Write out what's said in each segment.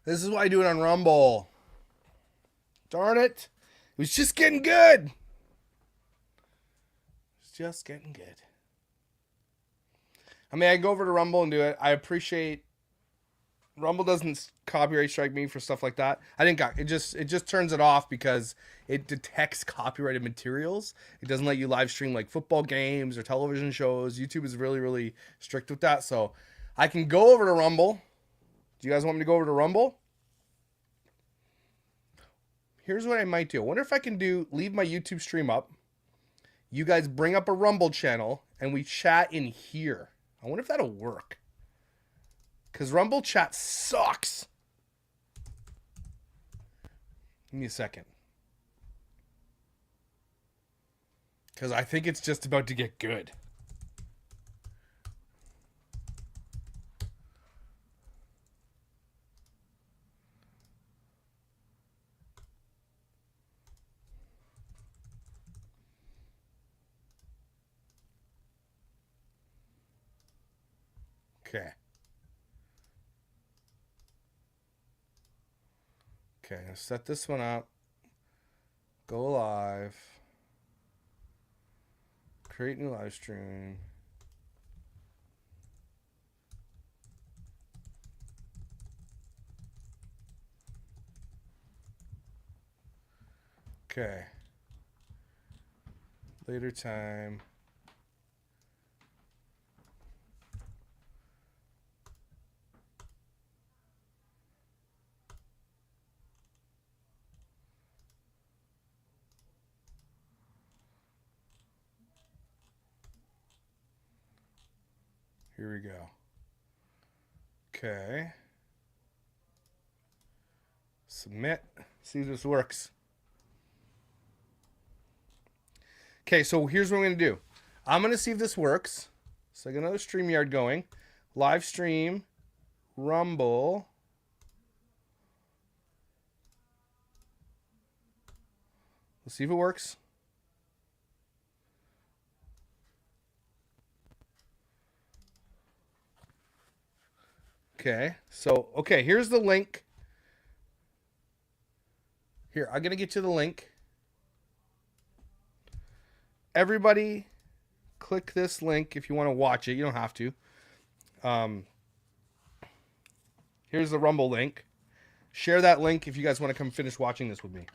This is why I do it on Rumble. Darn it. It was just getting good. It's just getting good. I mean, I go over to Rumble and do it. I appreciate Rumble doesn't copyright strike me for stuff like that. I think it just turns it off because it detects copyrighted materials. It doesn't let you live stream like football games or television shows. YouTube is really, really strict with that. So I can go over to Rumble. Do you guys want me to go over to Rumble? Here's what I might do. I wonder if I can leave my YouTube stream up. You guys bring up a Rumble channel and we chat in here. I wonder if that'll work. Because Rumble chat sucks. Give me a second. Because I think it's just about to get good. Okay. Okay, I'm gonna set this one up. Go live. Create new live stream. Okay. Later time. Here we go. Okay. Submit. See if this works. Okay, so here's what I'm going to do. I'm going to see if this works. So I got another StreamYard going. Live stream. Rumble. Let's see if it works. Okay, so, okay, here's the link. Here, I'm going to get you the link. Everybody, click this link if you want to watch it. You don't have to. Here's the Rumble link. Share that link if you guys want to come finish watching this with me.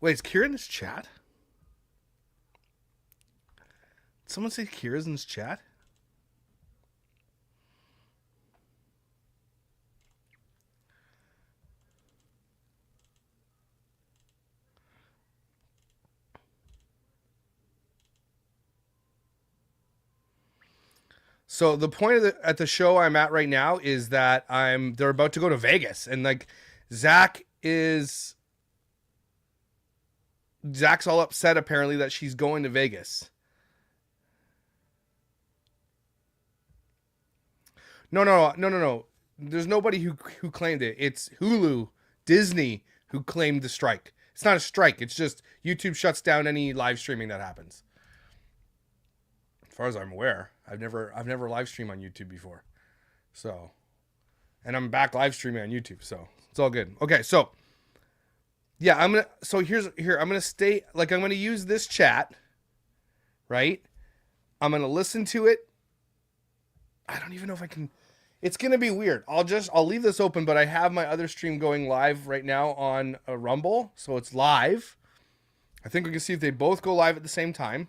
Wait, is Kira in this chat? Did someone say Kira's in this chat? So the point of at the show I'm at right now is that they're about to go to Vegas, and like Zach's all upset apparently that she's going to Vegas. No. There's nobody who claimed it. It's Hulu, Disney who claimed the strike. It's not a strike. It's just YouTube shuts down any live streaming that happens. As far as I'm aware, I've never live streamed on YouTube before. So, and I'm back live streaming on YouTube, so it's all good. Okay, so yeah, I'm going to use this chat, right? I'm going to listen to it. I don't even know if I can. It's going to be weird. I'll leave this open, but I have my other stream going live right now on a Rumble, so it's live. I think we can see if they both go live at the same time.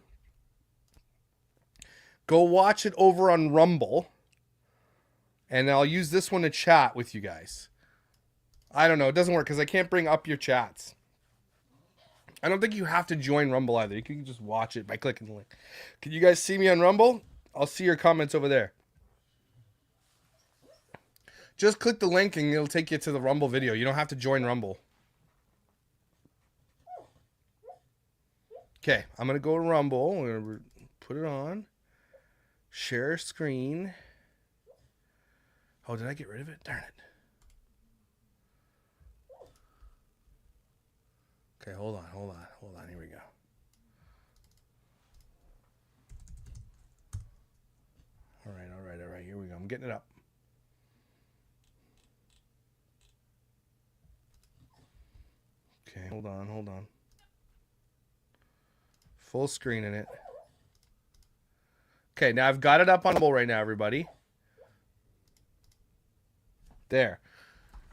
Go watch it over on Rumble, and I'll use this one to chat with you guys. I don't know. It doesn't work because I can't bring up your chats. I don't think you have to join Rumble either. You can just watch it by clicking the link. Can you guys see me on Rumble? I'll see your comments over there. Just click the link and it'll take you to the Rumble video. You don't have to join Rumble. Okay, I'm going to go to Rumble. I'm going to put it on. Share screen. Oh, did I get rid of it? Darn it. Okay, hold on. Here we go. getting it up. Okay, hold on. Full screen in it. Okay, now I've got it up on mobile right now, everybody. There.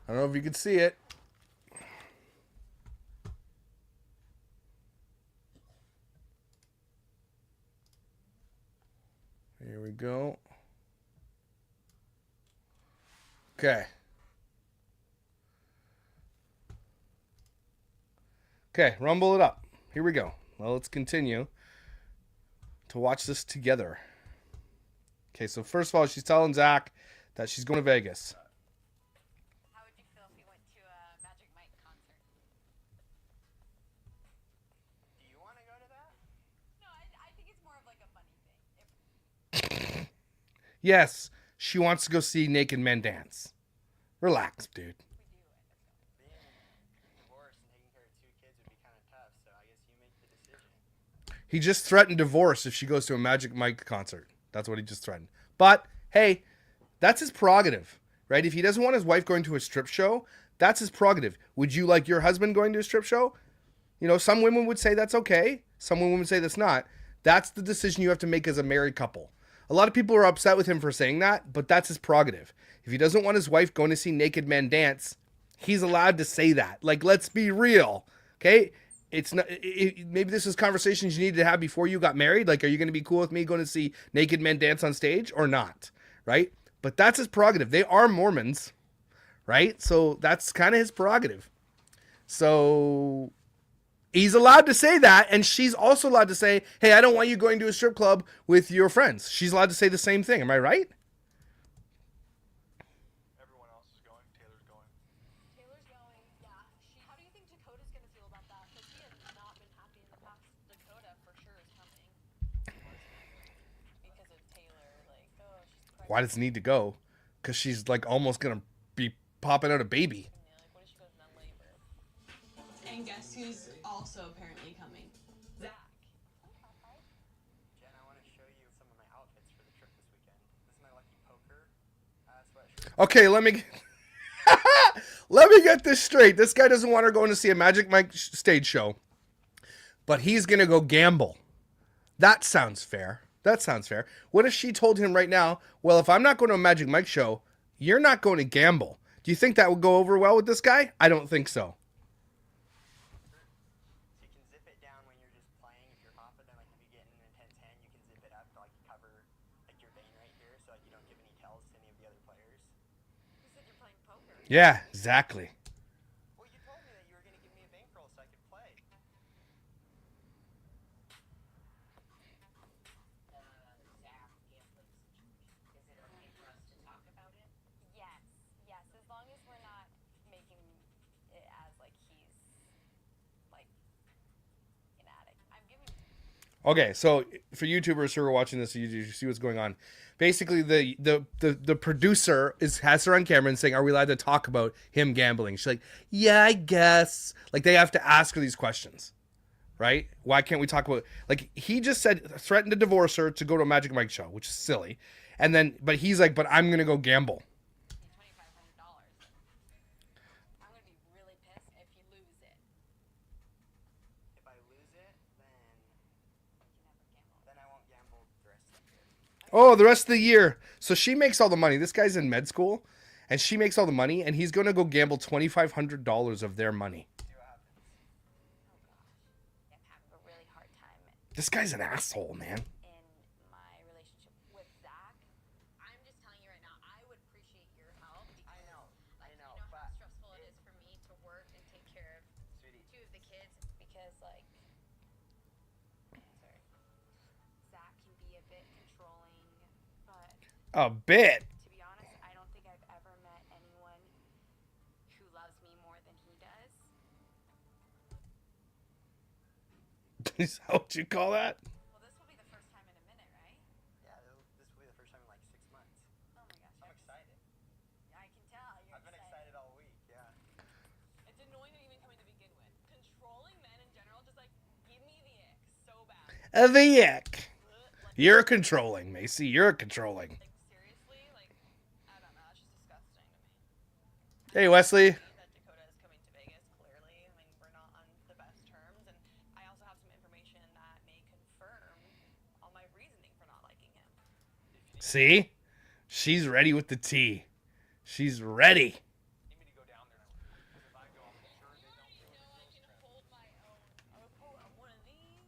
I don't know if you can see it. Here we go. Okay. Okay, rumble it up. Here we go. Well, let's continue to watch this together. Okay, so first of all, she's telling Zach that she's going to Vegas. How would you feel if we went to a Magic Mike concert? Do you want to go to that? No, I think it's more of like a funny thing. Yes, she wants to go see naked men dance. Relax, dude. Being divorced and taking care of 2 kids would be kind of tough, so I guess you make the decision. He just threatened divorce if she goes to a Magic Mike concert. That's what he just threatened. But, hey, that's his prerogative, right? If he doesn't want his wife going to a strip show, that's his prerogative. Would you like your husband going to a strip show? You know, some women would say that's okay. Some women would say that's not. That's the decision you have to make as a married couple. A lot of people are upset with him for saying that, but that's his prerogative. If he doesn't want his wife going to see naked men dance, he's allowed to say that. Like, let's be real, okay? It's not. Maybe this is conversations you needed to have before you got married. Like, are you going to be cool with me going to see naked men dance on stage or not? Right? But that's his prerogative. They are Mormons, right? So that's kind of his prerogative. So he's allowed to say that, and she's also allowed to say, hey, I don't want you going to a strip club with your friends. She's allowed to say the same thing. Am I right? Everyone else is going. Taylor's going. Taylor's going, yeah. How do you think Dakota's going to feel about that? Because he has not been happy in the past. Dakota for sure is coming. Because of Taylor, like, oh, she's pregnant. Why does it need to go? Because she's like almost going to be popping out a baby. Yeah, like, what if she goes into labor? And guess who's also apparently coming? Zach. Jen, I want to show you some of my outfits for the trip this weekend. This is my lucky poker sweatshirt. Okay, let me let me get this straight. This guy doesn't want her going to see a Magic Mike stage show, but he's gonna go gamble. That sounds fair. That sounds fair. What if she told him right now, well, if I'm not going to a Magic Mike show, you're not going to gamble? Do you think that would go over well with this guy? I don't think so. So you can zip it down when you're just playing. If you're confident, like if you get in an intense hand, you can zip it up to like cover like your vein right here, so like you don't give any tells to any of the other players. You said you're playing poker. Yeah, exactly. Well, you told me that you were gonna give me a bankroll so I could play. Zach gambling situation. Is it okay for us to talk about it? Yes, as long as we're not making it as like he's like an addict. I'm giving. Okay, so for YouTubers who are watching this, you see what's going on. Basically, the producer has her on camera and saying, "Are we allowed to talk about him gambling?" She's like, "Yeah, I guess." Like they have to ask her these questions, right? Why can't we talk about? Like he just said, threatened to divorce her to go to a Magic Mike show, which is silly. And then, but he's like, "But I'm gonna go gamble." $2,500. I'm gonna be really pissed if you lose it. If I lose it, then I won't gamble the rest of the year. Oh, the rest of the year. So she makes all the money. This guy's in med school, and she makes all the money, and he's gonna go gamble $2,500 of their money. See what happens. I'm having a really hard time This guy's an asshole, man. in my relationship with Zach. I'm just telling you right now, I would appreciate your help because I know, like, I know, you know how but stressful it is for me to work and take care of Sweetie, 2 of the kids because like sorry. Zach can be a bit controlling, but A bit. to be honest, I don't think I've ever met anyone who loves me more than he does. Is that what you call that? Well, this will be the first time in a minute, right? yeah, this will be the first time in like 6 months. Oh my gosh. I'm excited. I can tell you're I've been excited all week, yeah. It's annoying to even come in to begin with. Controlling men in general, just like, give me the ick so bad. The ick. You're controlling, Macy. You're controlling. Like, seriously? Like, Hey, Wesley. That Dakota is coming to Vegas, clearly. I mean, we're not on the best terms, and I also have some information that may confirm all my reasoning for not liking him. See? She's ready with the tea. She's ready. Need me to go down there now. Because if I go, I'm sure they don't do You know I can hold my own. I would pull out one of these.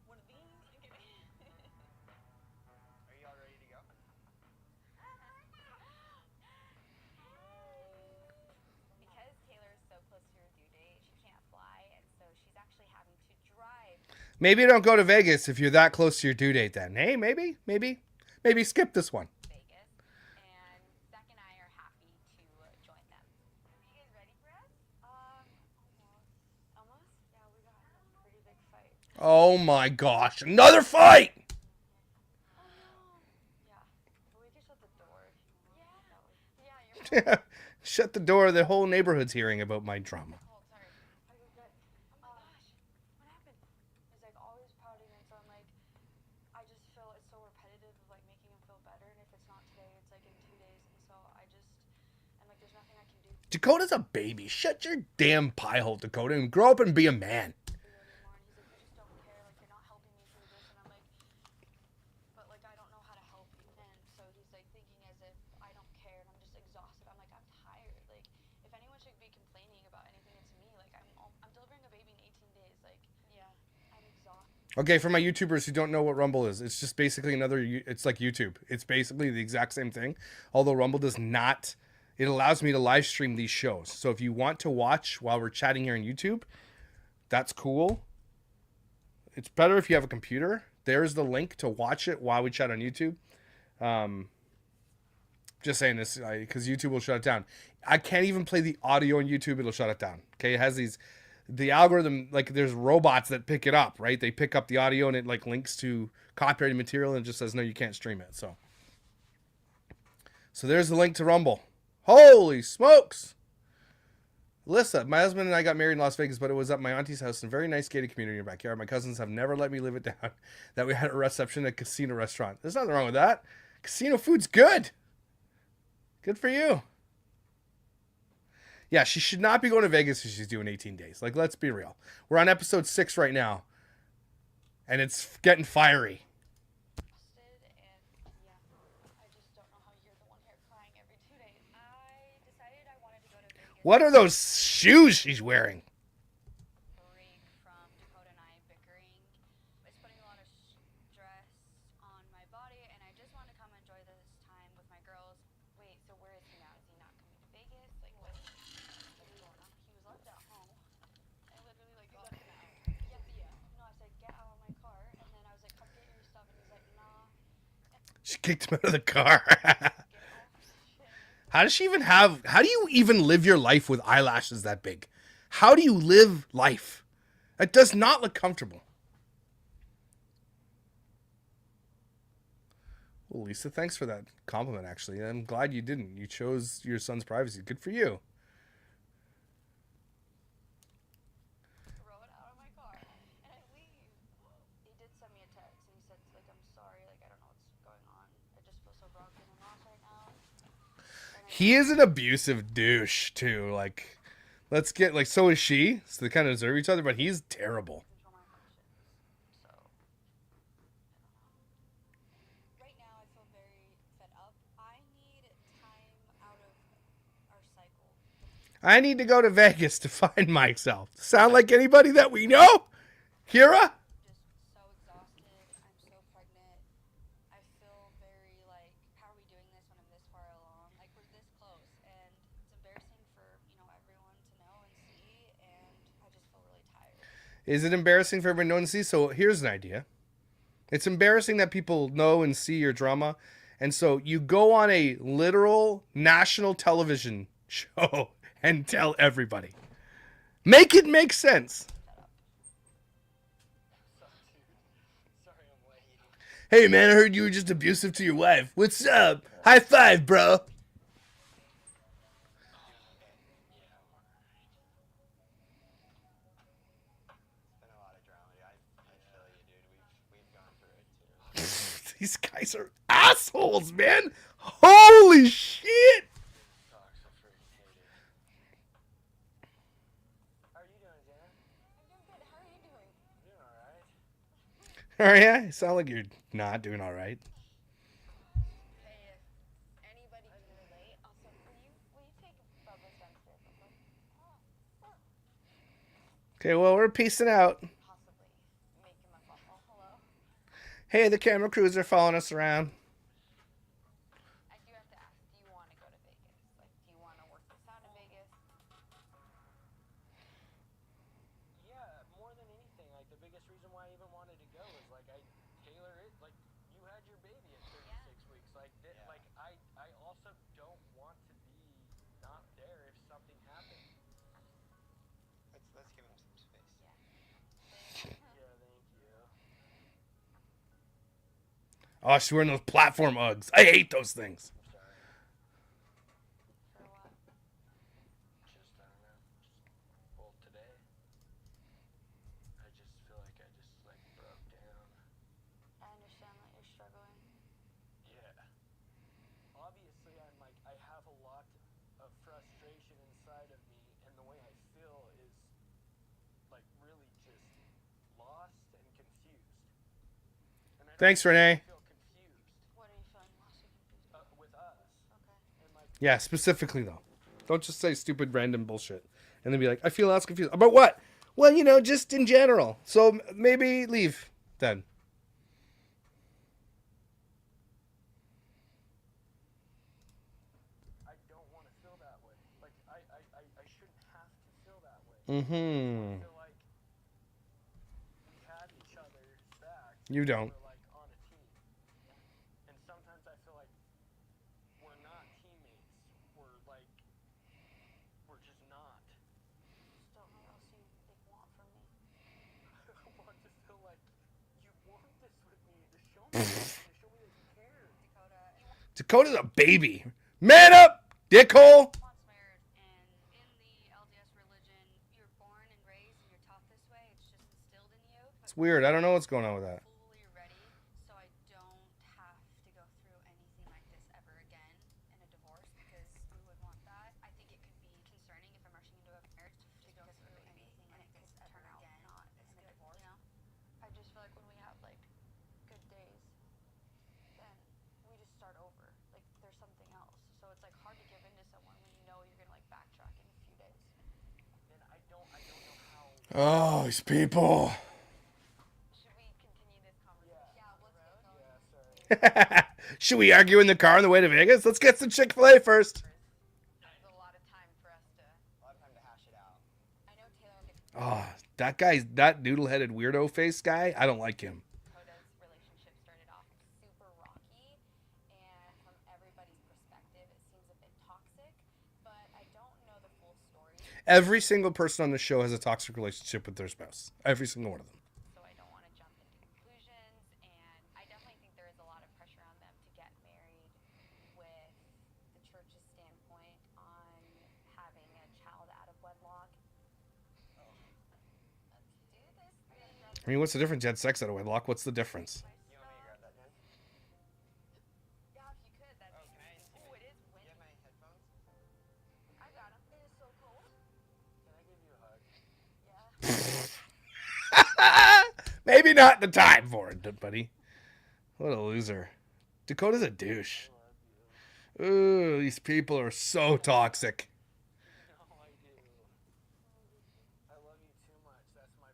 One of these. I'm kidding. Are you all ready to go? Because Taylor is so close to her due date, she can't fly, and so she's actually having to drive Maybe don't go to Vegas if you're that close to your due date then. Hey, maybe skip this one. to Vegas, and Zach and I are happy to join them. Are you guys ready for us? Almost? Yeah, we got a pretty big fight. Oh my gosh, another fight! Yeah, but we can shut the door. Yeah, you're Shut the door, the whole neighborhood's hearing about my drama. Oh, sorry. Are you good? Oh my gosh. What happened? He's like always pouting, and so I'm like, I just feel it's so repetitive of like making him feel better, and if it's not today, it's like in 2 days, and so I'm like, there's nothing I can do Dakota's a baby. Shut your damn pie hole, Dakota, and grow up and be a man. for you anymore. And he's like, you just don't care, like you're not helping me through this, and I'm like, but like I don't know how to help you, and so he's like thinking as if I don't care, and I'm just exhausted. I'm like, I'm tired. Like if anyone should be complaining about anything, it's me. Like I'm delivering a baby in 18 days. Like yeah, I'm exhausted. Okay, for my YouTubers who don't know what Rumble is, it's just basically it's like YouTube. It's basically the exact same thing, although Rumble does not. It allows me to live stream these shows. So if you want to watch while we're chatting here on YouTube, that's cool. It's better if you have a computer. There's the link to watch it while we chat on YouTube. Just saying this because YouTube will shut it down. I can't even play the audio on YouTube. It'll shut it down. Okay, it has the algorithm, like there's robots that pick it up, right? They pick up the audio and it like links to copyrighted material and it just says, no, you can't stream it. So there's the link to Rumble. Holy smokes. Alyssa, my husband and I got married in Las Vegas, but it was at my auntie's house in a very nice gated community in her backyard. My cousins have never let me live it down that we had a reception at a casino restaurant. There's nothing wrong with that. Casino food's good. Good for you. Yeah, she should not be going to Vegas if she's doing 18 days. Like, let's be real. We're on episode 6 right now, and it's getting fiery. And yeah, I just don't know how you're the one here crying every 2 days. I decided I wanted to go to Vegas. What are those shoes she's wearing? Break from Dakota and I bickering. It's putting a lot of stress on my body, and I just want to come enjoy this time with my girls. Wait, so where is he now? Is he not coming to Vegas? Like, what's going on? He was left at home. I literally like got him out. Yeah. No, I said get out of my car, and then I was like, come get your stuff, and he's like, nah. She kicked him out of the car. How do you even live your life with eyelashes that big? How do you live life? It does not look comfortable. Well, Lisa, thanks for that compliment, actually. I'm glad you didn't. You chose your son's privacy. Good for you. Throw it out of my car, and I leave. He did send me a text, and he said, like, I'm sorry, like, I don't know what's going on. I just feel so broken and lost right now. He is an abusive douche, too. Like, let's get, like, so is she. So they kind of deserve each other, but he's terrible. Control my emotions. So, right now I feel very fed up. I need time out of our cycle. I need to go to Vegas to find myself. Sound like anybody that we know? Kira? Just so exhausted. I'm so pregnant. I feel very like, how are we doing this when I'm this far along? Like, we're this close, and it's embarrassing for, everyone to know and see, and I just feel really tired. Is it embarrassing for everyone to know and see? So here's an idea. It's embarrassing that people know and see your drama. And so you go on a literal national television show and tell everybody. Make it make sense. Sorry I'm late. Hey, man, I heard you were just abusive to your wife. What's up? High five, bro. It's been a lot of drama. I feel you, dude. We've gone through it too. These guys are assholes, man. Holy shit. Toxic freak. Oh yeah, you sound like you're not doing all right. Hey, if anybody can relate, also, will you take Bubba's downstairs real quick? Okay, well, we're peacing out. Possibly make him a bubble. Hello? Hey, the camera crews are following us around. I do have to ask, do you want to go to Vegas? Like, do you want to work this out in Vegas? Yeah, more than anything, like the biggest reason why I even wanted to go is like I tailor it. Like you had your baby at 36 weeks. Like like I also don't want to be not there if something happened. Let's give him some space. Yeah, thank you. Oh, she's wearing those platform Uggs. I hate those things. I'm sorry. For what? Just I don't know. Well, today I just feel like I just like broke down. I understand that you're struggling. Yeah. Obviously, I have a lot of frustration inside of me, and the way I feel is like really just lost and confused. And I don't Thanks, Renee. feel confused What are you feeling lost or confused? with us. Okay. And like, Yeah, specifically though. Don't just say stupid random bullshit and then be like, I feel lost, confused. About what? Well, you know, just in general. So maybe leave then. I don't want to feel that way. Like I shouldn't have to feel that way. Mm-hmm. I feel like we had each other's back. You don't. We're like on a team. And sometimes I feel like we're not teammates. We're just not. Just don't know what else you want from me. I want to feel like you want this with me, to show me this, to show me that you care. Dakota, Dakota's a baby. Man up, dickhole. wants married, and in the LDS religion, you're born and raised and you're taught this way. It's just instilled in you. It's weird. I don't know what's going on with that. Fully ready, so I don't have to go through anything like this ever again in a divorce because we would want that. I think it could be concerning if I'm rushing into a marriage to go through anything like this turn out not as a divorce. You know, I just feel like when we have like good days, then we just start over. Like there's something else. So it's like hard to give in to someone when you know you're gonna like backtrack in a few days. And I don't know how. Oh, these people. Should we continue this conversation? Yeah, let's get going. Yeah, sorry. Should we argue in the car on the way to Vegas? Let's get some Chick-fil-A first. There's a lot of time for us to. A lot of time to hash it out. I know Taylor gets Oh, that noodle-headed weirdo face guy, I don't like him. Dakota's relationship started off super rocky, and from everybody's perspective, it seems a bit toxic. But I don't know the full story, Every single person on the show has a toxic relationship with their spouse. Every single one of them. so I don't want to jump into conclusions. And I definitely think there is a lot of pressure on them to get married with the church's standpoint on having a child out of wedlock. Let's do this thing. I mean, what's the difference? You had sex out of wedlock. What's the difference? You want me to grab that, Jen? Yeah, if you could, that'd Oh, be can I? amazing. Oh, it is Do you windy. have my headphones? I got him. It is so cold. Can I give you a hug? Yeah. Maybe not the time for it, buddy. What a loser. Dakota's a douche. Ooh, these people are so toxic. No, I do. I love you too much. That's my.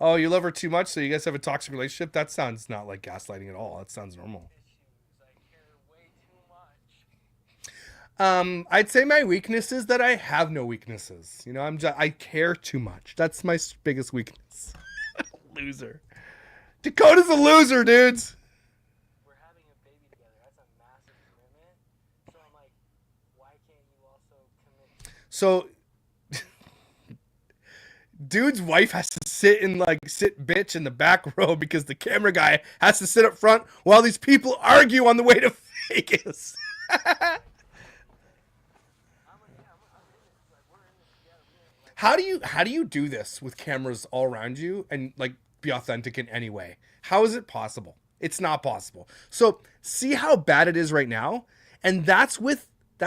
Oh, you love her too much, so you guys have a toxic relationship? That sounds not like gaslighting at all. That sounds normal. Issues. I care way too much. I'd say my weakness is that I have no weaknesses. You know, I care too much. That's my biggest weakness. Loser. Dakota's a loser, dudes. We're having a baby together. That's a massive commitment. So I'm like, why can't you also commit? So, dude's wife has to sit bitch in the back row because the camera guy has to sit up front while these people argue on the way to Vegas. I'm in this. Like, we're in this together. How do you do this with cameras all around you and like be authentic in any way? How is it possible? It's not possible. So see how bad it is right now, and that's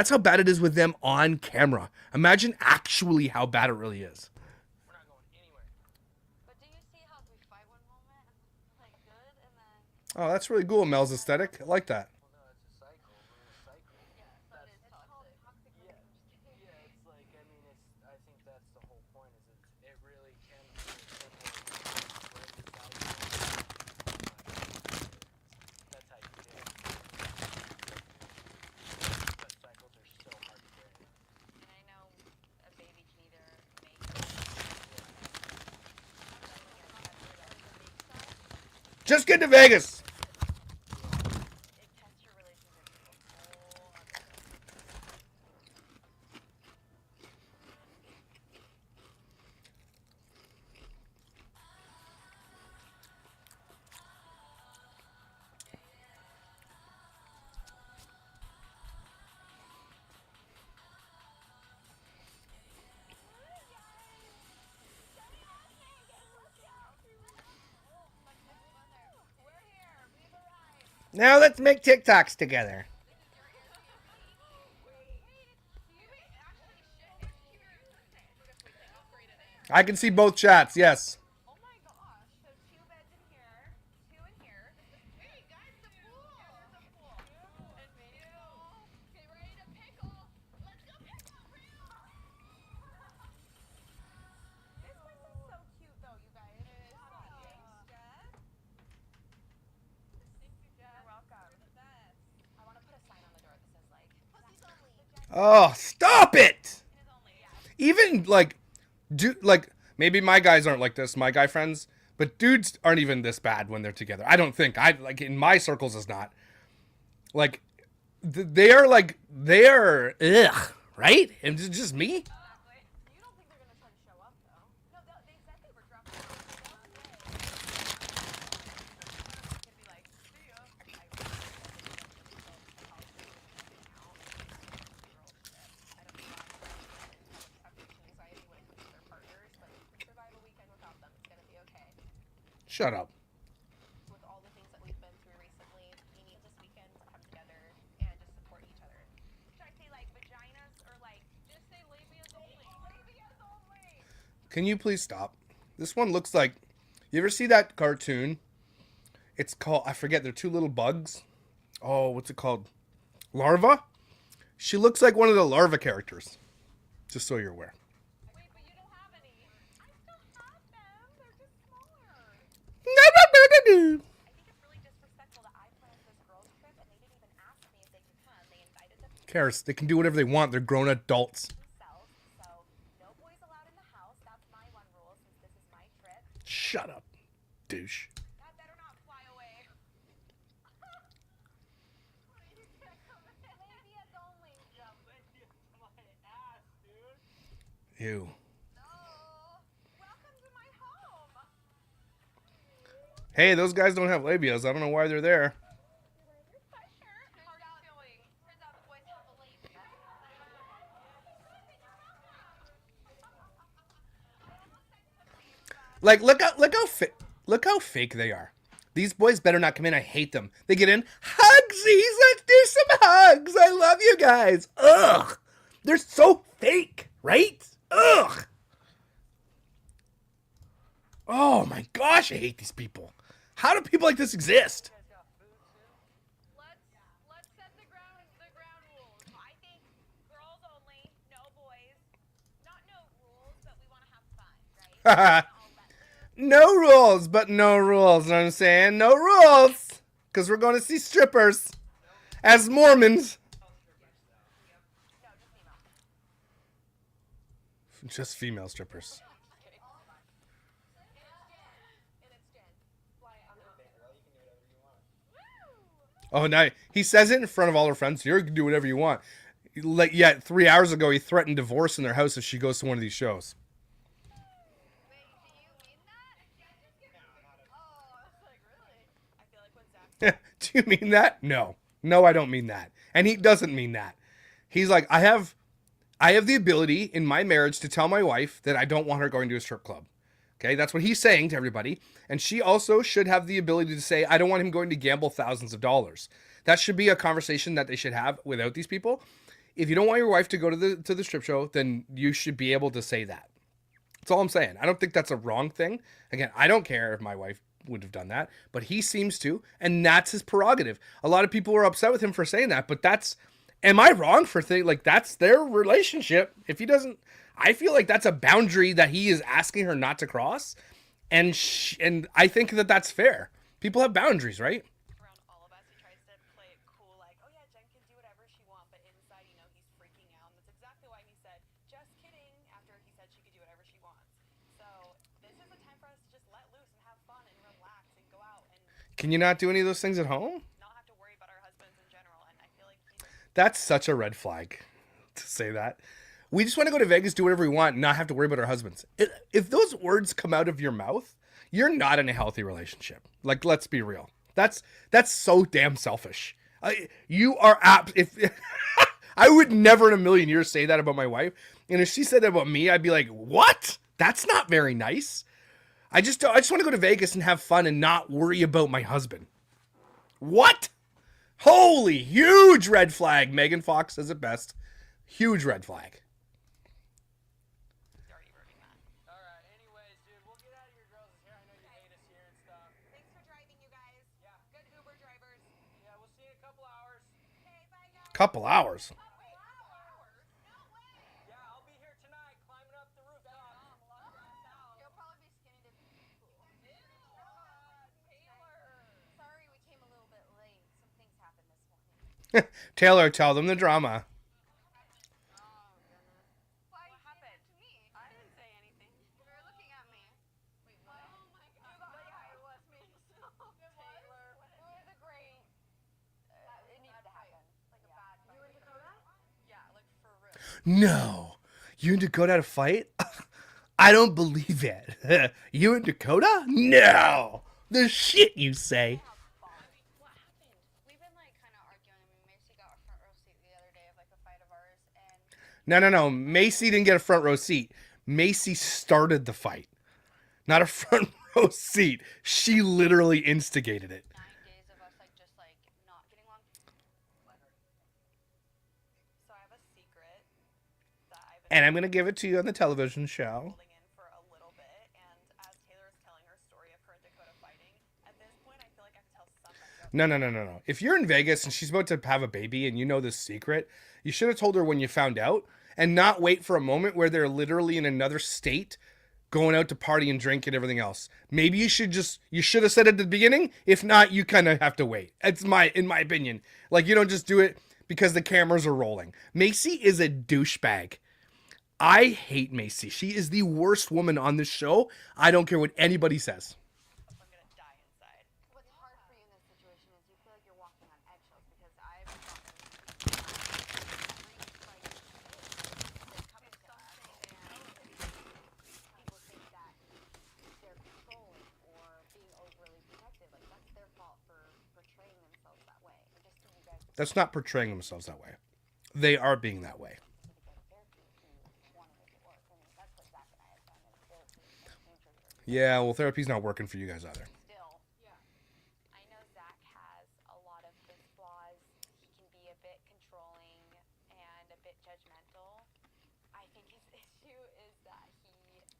how bad it is with them on camera. Imagine actually how bad it really is. We're not going anywhere. But do you see how we fight one moment, like this, Oh, that's really cool, Mel's aesthetic. I like that. Well, no, it's a cycle. We're in a cycle. But it's toxic. Yeah. Yeah, it's like, I mean, I think that's the whole point, is it really can be as simple as whatever cycle. That's how you do it. But cycles are so hard to break. And I know a baby can either make Just get to Vegas. it tests your relationship to a whole other. Now let's make TikToks together. I can see both chats, yes. Oh my gosh. So 2 beds in here, 2 in here. Hey guys, the pool. There's a pool. And maybe get ready to pickle. Let's go pickle for you. This place is so cute though, you guys. It is. Thanks, Jess. Thank you, Jess. You're welcome. You're the best. I want to put a sign on the door that says like pussies only. Oh, stop it! It is only, yeah. Even like, like maybe my guys aren't like this, my guy friends, but dudes aren't even this bad when they're together. I don't think. I like in my circles is not. Like, they are ugh, right? And it's just me. Exactly. You don't think they're gonna try to show up though? No, they said they were dropping off. Gonna be like, see ya. Shut up. With all the things that we've been through recently, we need this weekend to come together and just support each other. Should I say like vaginas or like just say labias only? Labias only. Can you please stop? This one looks like, you ever see that cartoon? It's called, I forget, they're 2 little bugs. Oh, what's it called? Larva? She looks like one of the larva characters. Just so you're aware. Wait, but you don't have any. I still have them. They're just smaller. I think it's really disrespectful that I planned this girls trip and they didn't even ask me if they could come. They invited them Cares. They can do whatever they want. They're grown adults. themselves. So no boys allowed in the house. That's my one rule since this is my trip. Shut up, douche. That better not fly away. Labias only. Yeah, let you my ass, dude. Ew. No. Welcome to my home. Hey, those guys don't have labias. I don't know why they're there. How's that going? Turns out the boys have a labia. Like, look how fake they are. These boys better not come in. I hate them. They get in, hugsies. Let's do some hugs. I love you guys. Ugh. They're so fake, right? Ugh. Oh my gosh, I hate these people. How do people like this exist? Let's set the ground rules. I think girls only, no boys. Not no rules, but we want to have fun, right? No rules, but no rules. Know what I'm saying? No rules. Because we're going to see strippers. As Mormons. Just female strippers. Oh, no. He says it in front of all her friends. You can do whatever you want. Like, yeah, 3 hours ago, he threatened divorce in their house if she goes to one of these shows. Wait, do you mean that? Oh, I was like, really? I feel like when Zach Do you mean that? No. No, I don't mean that. And he doesn't mean that. He's like, I have the ability in my marriage to tell my wife that I don't want her going to a strip club. Okay, that's what he's saying to everybody. And she also should have the ability to say, I don't want him going to gamble thousands of dollars. That should be a conversation that they should have without these people. If you don't want your wife to go to the strip show, then you should be able to say that. That's all I'm saying. I don't think that's a wrong thing. Again, I don't care if my wife would have done that, but he seems to, and that's his prerogative. A lot of people were upset with him for saying that, but am I wrong for thinking, like, that's their relationship? If he doesn't, I feel like that's a boundary that he is asking her not to cross, and I think that that's fair. People have boundaries, right? Around all of us, he tries to play it cool, like, oh yeah, Jen can do whatever she wants, but inside, you know, he's freaking out. And that's exactly why he said, just kidding, after he said she could do whatever she wants. So this is a time for us to just let loose and have fun and relax and go out and Can you not do any of those things at home? not have to worry about our husbands in general. And I feel like That's such a red flag to say that. We just want to go to Vegas, do whatever we want, and not have to worry about our husbands. If those words come out of your mouth, you're not in a healthy relationship. Like, let's be real. That's so damn selfish. You are I would never in a million years say that about my wife. And if she said that about me, I'd be like, what? That's not very nice. I just want to go to Vegas and have fun and not worry about my husband. What? Holy huge red flag. Megan Fox says it best. Huge red flag. already ruining that. Alright, anyways, dude, we'll get out of your girls' hair. I know you hate us here and stuff. Thanks for driving, you guys. Yeah. Good Uber drivers. Yeah, we'll see you in a couple hours. Okay, bye guys. Couple hours. Wait, hours? No way. Yeah, I'll be here tonight, climbing up the rooftop. You'll probably be skinny dipping in the pool. Taylor. Sorry we came a little bit late. Some things happened this morning. Taylor, tell them the drama. Why What happened? to me? I didn't say anything. You were looking at me. Wait, what? Oh my god. Yeah, it was me. Taylor. It was a great. It needed to happen. Like a bad fight. You and Dakota? Yeah, like for real. No. You and Dakota had a fight? I don't believe it. You and Dakota? No. The shit you say. What happened? We've been like kind of arguing. I mean, Macy got a front row seat the other day of like a fight of ours, and No. Macy didn't get a front row seat. Macy started the fight. Not a front row seat. She literally instigated it. 9 days of us like just like not getting along. So I have a secret that I've been And I'm going to give it to you on the television show. holding in for a little bit, and as Taylor is telling her story of her and Dakota fighting, at this point I feel like I can tell somebody. No. If you're in Vegas and she's about to have a baby and you know this secret, you should have told her when you found out and not wait for a moment where they're literally in another state going out to party and drink and everything else. Maybe you should have said it at the beginning. If not, you kind of have to wait. It's in my opinion. Like, you don't just do it because the cameras are rolling. Macy is a douchebag. I hate Macy. She is the worst woman on this show. I don't care what anybody says. I'm gonna die inside. What's hard for you in this situation is you feel like you're walking on eggshells because I've gotten coming to that, and people think that they're controlling or being overly protective. Like that's their fault for portraying themselves that way. And just so you guys That's not portraying themselves that way. They are being that way. to go to therapy if you want to make it work. I mean, that's what Zach and I have done in therapy. Yeah, well, therapy's not working for you guys either. Still, I know Zach has a lot of his flaws. He can be a bit controlling and a bit judgmental. I think his issue is that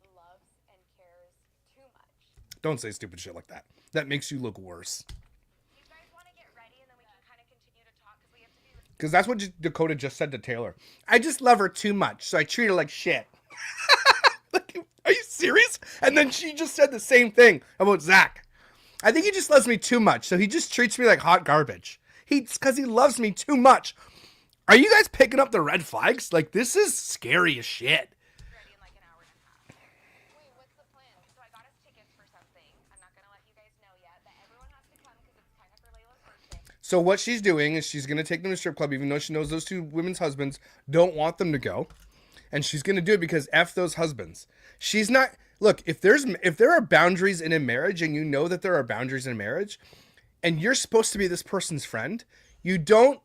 he loves and cares too much. Don't say stupid shit like that. That makes you look worse. You guys want to get ready and then we can kind of continue to talk because we have to be. Because that's what Dakota just said to Taylor. I just love her too much, so I treat her like shit. Like, are you serious? And then she just said the same thing about Zach. I think he just loves me too much, so he just treats me like hot garbage. Because he loves me too much. Are you guys picking up the red flags? Like, this is scary as shit. Ready in like an hour and a half. Wait, what's the plan? So I got us tickets for something. I'm not gonna let you guys know yet, but everyone has to come because it's kind of for Layla's birthday. So what she's doing is she's going to take them to the strip club, even though she knows those two women's husbands don't want them to go. And she's going to do it because F those husbands. She's not... Look, if there are boundaries in a marriage and you know that there are boundaries in a marriage and you're supposed to be this person's friend, you don't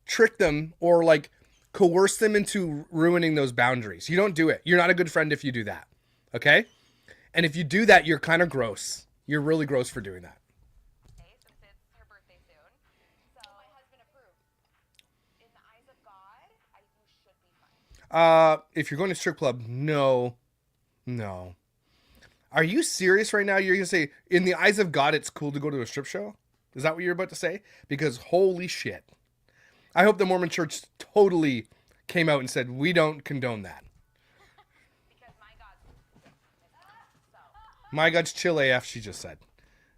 trick them or like coerce them into ruining those boundaries. You don't do it. You're not a good friend if you do that. Okay? And if you do that, you're kind of gross. You're really gross for doing that. Since it's her birthday soon. So my husband approved. In the eyes of God, you should be fine. If you're going to strip club, no. Are you serious right now? You're going to say, in the eyes of God, it's cool to go to a strip show? Is that what you're about to say? Because holy shit. I hope the Mormon church totally came out and said, we don't condone that. Because my God's so. My God's chill AF, she just said.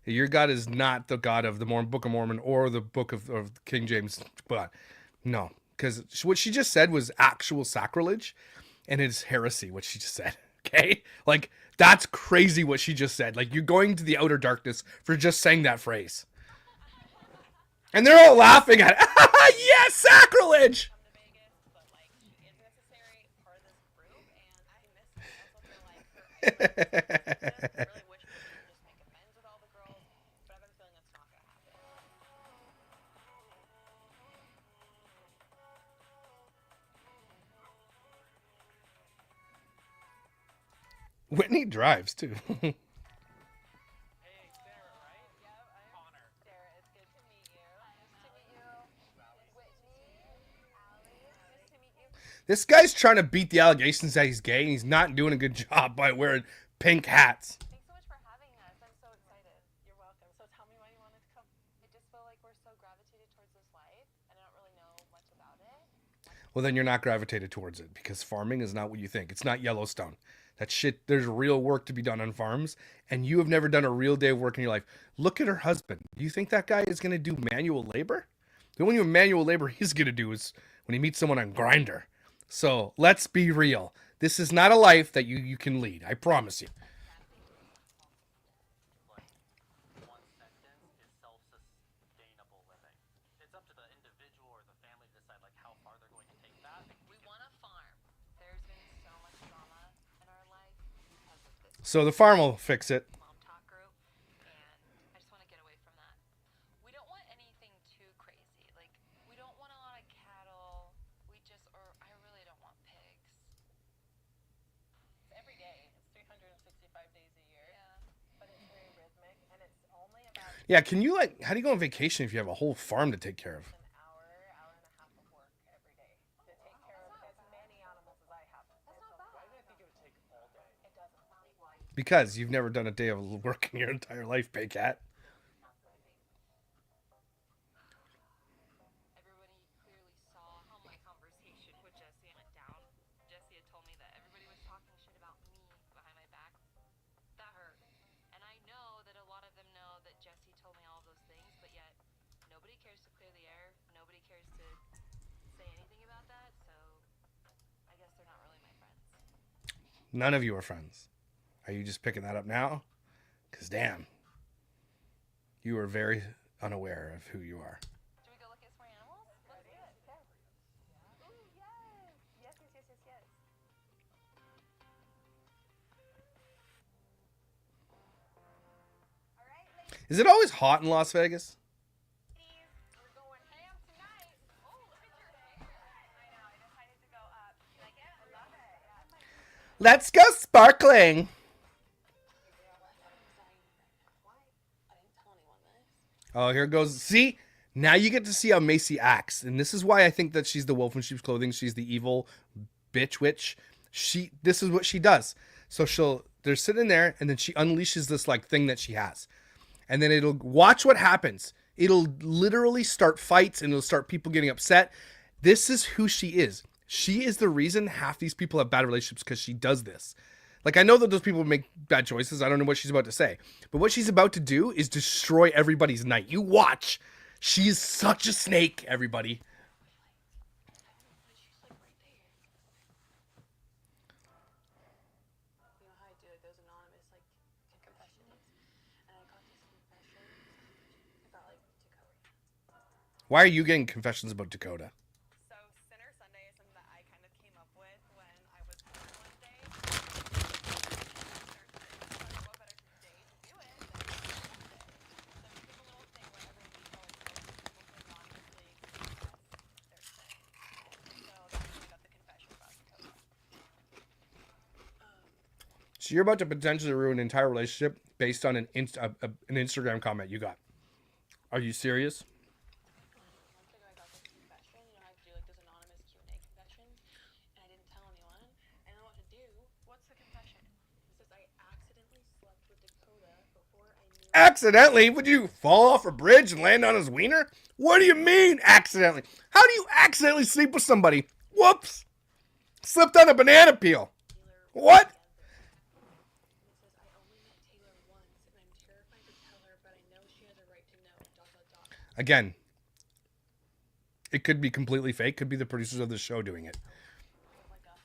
Your God is not the God of the Book of Mormon or the book of King James. But no, because what she just said was actual sacrilege, and it's heresy, what she just said. Okay? Like, that's crazy what she just said. Like, you're going to the outer darkness for just saying that phrase. And they're all laughing at it. Yes, sacrilege! Come to Vegas, but like she is a necessary part of this group, and I miss her. I also feel like I really wish we could just make amends with all the girls, but I have a feeling that's not gonna happen. Whitney drives, too. Hey, Sarah, right? Yep, I'm Connor. Sarah. It's good to meet you. Nice to meet you. Whitney, Allie. Nice to meet you. This guy's trying to beat the allegations that he's gay, and he's not doing a good job by wearing pink hats. Thanks so much for having us. I'm so excited. You're welcome. So tell me why you wanted to come. I just feel like we're so gravitated towards this life, and I don't really know much about it. Well, then you're not gravitated towards it, because farming is not what you think. It's not Yellowstone. That shit, there's real work to be done on farms, and you have never done a real day of work in your life. Look at her husband. Do you think that guy is going to do manual labor? The only manual labor he's going to do is when he meets someone on Grindr. So let's be real. This is not a life that you can lead. I promise you. One sentence is self-sustainable living. It's up to the individual or the family to decide like how far they're going to take that. We want a farm. There's been so much drama in our life because of this So the farm will fix it. mom talk group, and I just want to get away from that. We don't want anything too crazy. Like, we don't want a lot of cattle. I really don't want pigs. It's every day. It's 365 days a year. Yeah. But it's very rhythmic, and it's only about Yeah, can you how do you go on vacation if you have a whole farm to take care of? an hour, hour and a half of work every day to take care of as many animals as I have. That's not bad. Why did I think it would take all day? It doesn't. Because you've never done a day of work in your entire life, Big Cat. Everybody clearly saw how my conversation with Jesse went down. Jesse had told me that everybody was talking shit about me behind my back. That hurt. And I know that a lot of them know that Jesse told me all of those things, but yet nobody cares to clear the air. Nobody cares to say anything about that, so I guess they're not really my friends. None of you are friends. Are you just picking that up now? Because damn, you are very unaware of who you are. Should we go look at some more animals? Let's do it. Okay. Ooh, yes. Yes, yes, yes, yes, yes. All right, ladies, Is it always hot in Las Vegas? we're going ham tonight. Oh, look at your hair. I know, I decided to go up. You like it? I love it. Yeah. Let's go sparkling. Oh, here goes. See, now you get to see how Macy acts, and this is why I think that she's the wolf in sheep's clothing. She's the evil bitch witch. This is what she does. So they're sitting there, and then she unleashes this like thing that she has, and then it'll watch what happens. It'll literally start fights, and it'll start people getting upset. This is who she is. She is the reason half these people have bad relationships, because she does this. Like, I know that those people make bad choices. I don't know what she's about to say. But what she's about to do is destroy everybody's night. You watch. She is such a snake, everybody. She's like right there. You know how I do like those anonymous like confessions, and I got this confession about like Dakota. Why are you getting confessions about Dakota? So, Sinner Sunday is something that I kind of came up with when I was born one day. What better day to do it than Sunday? So, we did a little thing where every week I would post people to anonymously confess their sin. So, that's when I got the confession about Dakota. So you're about to potentially ruin an entire relationship based on an Instagram comment you got. Are you serious? Months ago, I got this confession. You know how I do like those anonymous Q&A confessions, and I didn't tell anyone. I don't know what to do. What's the confession? It says I accidentally slept Accidentally? Would you fall off a bridge and land on his wiener? What do you mean, accidentally? How do you accidentally sleep with somebody? Whoops! Slipped on a banana peel. What? It says, I only met Taylor once, and I'm terrified to tell her, but I know she has a right to know. ... Again, it could be completely fake. Could be the producers of the show doing it. Like a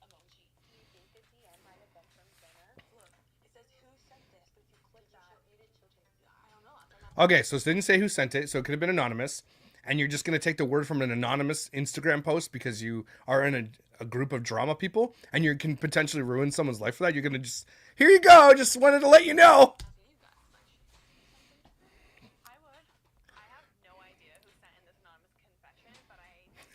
emoji. Do you think the DM might have been from Jenna? Look, it says who sent this, but if you click that, you didn't show Taylor. I don't know. Okay, so it didn't say who sent it, so it could have been anonymous. And you're just going to take the word from an anonymous Instagram post because you are in a group of drama people and you can potentially ruin someone's life for that. You're going to just, here you go, just wanted to let you know. I would. I have no idea who sent in this anonymous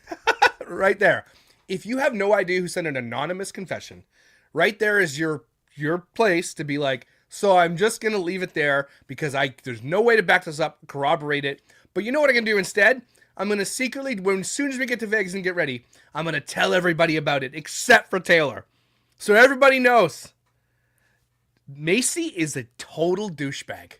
confession, but Right there. If you have no idea who sent an anonymous confession, right there is your place to be like, so I'm just going to leave it there because there's no way to back this up, corroborate it. But you know what I'm going to do instead? I'm going to secretly, as soon as we get to Vegas and get ready, I'm going to tell everybody about it, except for Taylor. So everybody knows. Macy is a total douchebag.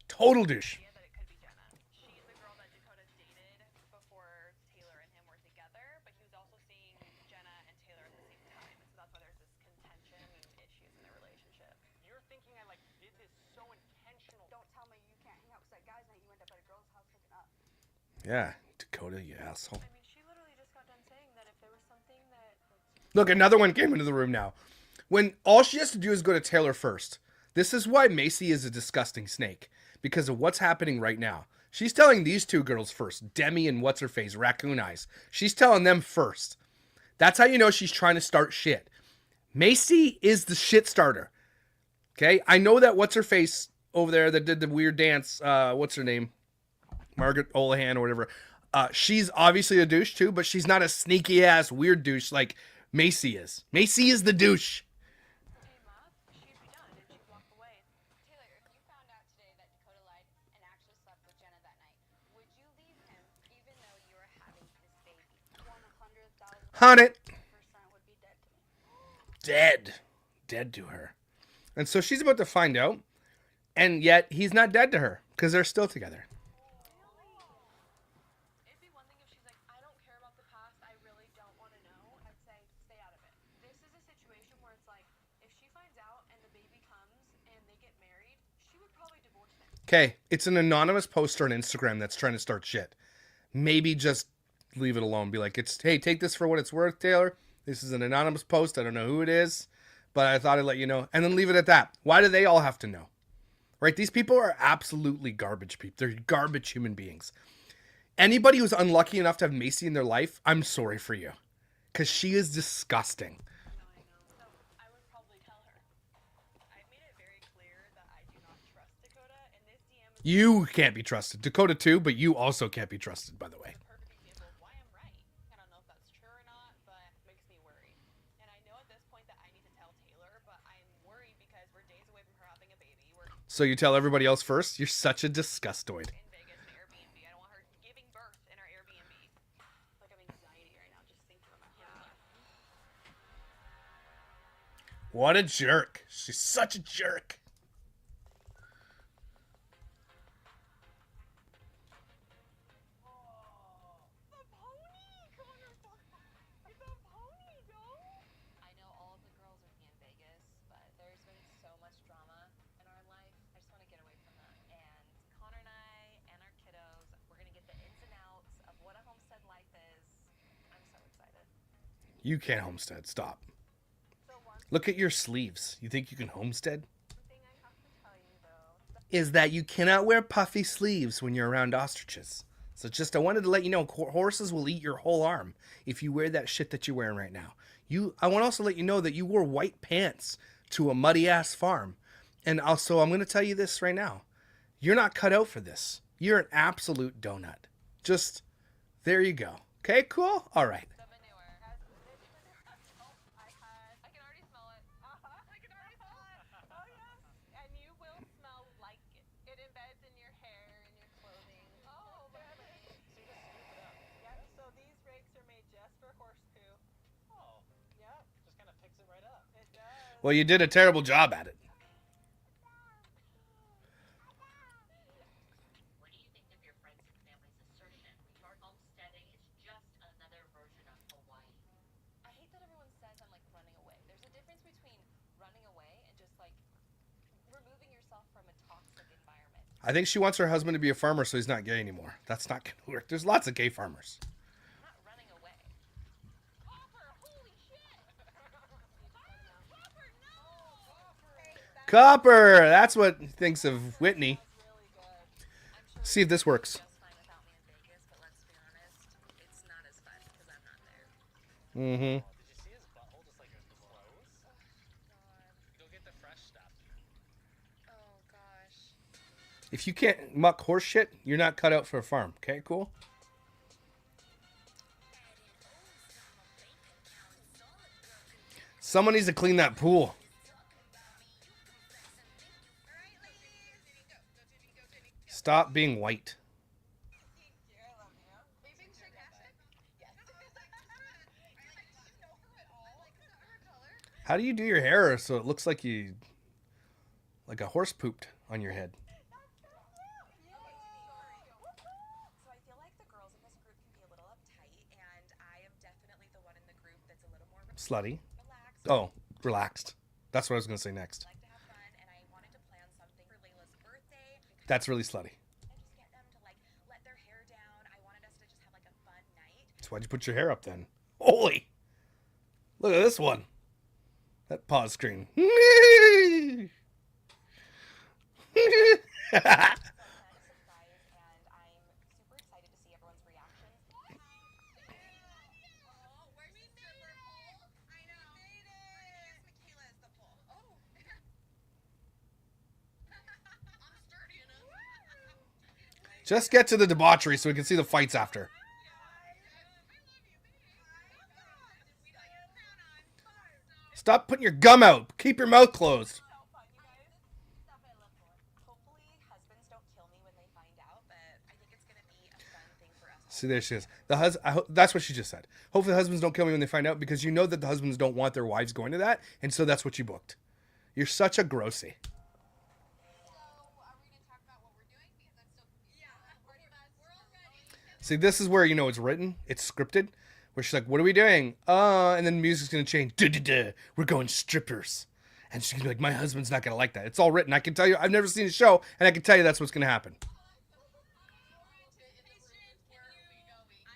Total douche. that it could be Jenna. She's the girl that Dakota dated before Taylor and him were together, but he was also seeing Jenna and Taylor at the same time. And so that's why there's this contention and issues in their relationship. You're thinking I like did this so intentional. Don't tell me you can't hang out with that guy's night you end up at a girl's house hooking up. Yeah, Dakota, you asshole. I mean, she literally just got done saying that if there was something that... Look, another one came into the room now. When all she has to do is go to Taylor first. This is why Macy is a disgusting snake. Because of what's happening right now. She's telling these two girls first. Demi and what's-her-face, Raccoon Eyes. She's telling them first. That's how you know she's trying to start shit. Macy is the shit starter. Okay? I know that what's-her-face over there that did the weird dance, what's her name? Margaret Olahan or whatever. She's obviously a douche too, but she's not a sneaky-ass weird douche like Macy is. Macy is the douche. Hey, Ma, she'd be done, and she'd walk away. Taylor, if you found out today that Dakota lied and actually slept with Jenna that night, would you leave him even though you were having his baby? 100. 100,000% would be dead to me. Dead. Dead to her. And so she's about to find out, and yet he's not dead to her because they're still together. It'd be one thing if she's like, I don't care about the past, I really don't want to know. I'd say, stay out of it. This is a situation where it's like, if she finds out and the baby comes and they get married, she would probably divorce him. Okay, it's an anonymous poster on Instagram that's trying to start shit. Maybe just leave it alone. Be like, hey, take this for what it's worth, Taylor. This is an anonymous post. I don't know who it is, but I thought I'd let you know. And then leave it at that. Why do they all have to know? Right? These people are absolutely garbage people. They're garbage human beings. Anybody who's unlucky enough to have Macy in their life, I'm sorry for you. Because she is disgusting. I know. So I would probably tell her. I've made it very clear that I do not trust Dakota, and this DM is You can't be trusted. Dakota too, but you also can't be trusted, by the way. the perfect example of why I'm right. I don't know if that's true or not, but it makes me worried. And I know at this point that I need to tell Taylor, but I'm worried because we're days away from her having a baby. We're So you tell everybody else first? You're such a disgustoid. in Vegas in Airbnb. I don't want her giving birth in our Airbnb. Like I'm anxiety right now just thinking about her. What a jerk. She's such a jerk. The pony! Connor, it's a pony, though! I know all of the girls are in Vegas, but there's been so much drama in our life. I just want to get away from that. And Connor and I and our kiddos, we're going to get the ins and outs of what a homestead life is. I'm so excited. You can't homestead. Stop. Look at your sleeves. You think you can homestead? Thing I have to tell you, though. Is that you cannot wear puffy sleeves when you're around ostriches. So just I wanted to let you know horses will eat your whole arm if you wear that shit that you're wearing right now. I want to also let you know that you wore white pants to a muddy ass farm. And also I'm going to tell you this right now. You're not cut out for this. You're an absolute donut. Just there you go. Okay, cool? All right. The manure has I can already smell it. I can already smell it. Oh, yes. And you will smell like it. It embeds in your hair and your clothing. Oh, really? So you just scoop it up. Yep, so these rakes are made just for horse poo. Oh, Yep, just kind of picks it right up. it does. Well, you did a terrible job at it. running away and just like removing yourself from a toxic environment. I think she wants her husband to be a farmer so he's not gay anymore. That's not going to work. There's lots of gay farmers. I'm not running away. Copper, holy shit! Copper, no! Copper! That's what he thinks of Whitney. Really good. I'm sure See if this works. just fine without me in Vegas, but let's be honest, it's not as fun because I'm not there. Mm-hmm. Did you see his butthole just like close? Go get the fresh stuff. Oh gosh. If you can't muck horse shit, you're not cut out for a farm. Okay, cool? Someone needs to clean that pool. Stop being white. How do you do your hair so it looks like you, like a horse pooped on your head? So I feel like the girls in this group can be a little uptight, and I am definitely the one in the group that's a little more Slutty. relaxed. Oh, relaxed. That's what I was going to say next. I like to have fun, and I wanted to plan something for Layla's birthday. That's really slutty. And just get them to like let their hair down. I wanted us to just have like a fun night. So why'd you put your hair up then? Holy! Look at this one. That pause screen. So I'm a surprise, and I'm super excited to see everyone's reactions. Oh, where's the stripper pole? I know. Michaela is the pole. Oh. I'm sturdy enough. Just get to the debauchery so we can see the fights after. Stop putting your gum out. Keep your mouth closed. Hopefully, husbands don't kill me when they find out, but I think it's gonna be a fun thing for us. See, there she is. That's what she just said. Hopefully the husbands don't kill me when they find out, because you know that the husbands don't want their wives going to that, and so that's what you booked. You're such a grossy. So, are we gonna talk about what we're doing? Because I'm still we're all ready. See, this is where you know it's written, it's scripted, where she's like, "What are we doing?" And then music's gonna change. Duh. We're going strippers, and she's gonna be like, "My husband's not gonna like that." It's all written. I can tell you, I've never seen the show, and I can tell you that's what's gonna happen. I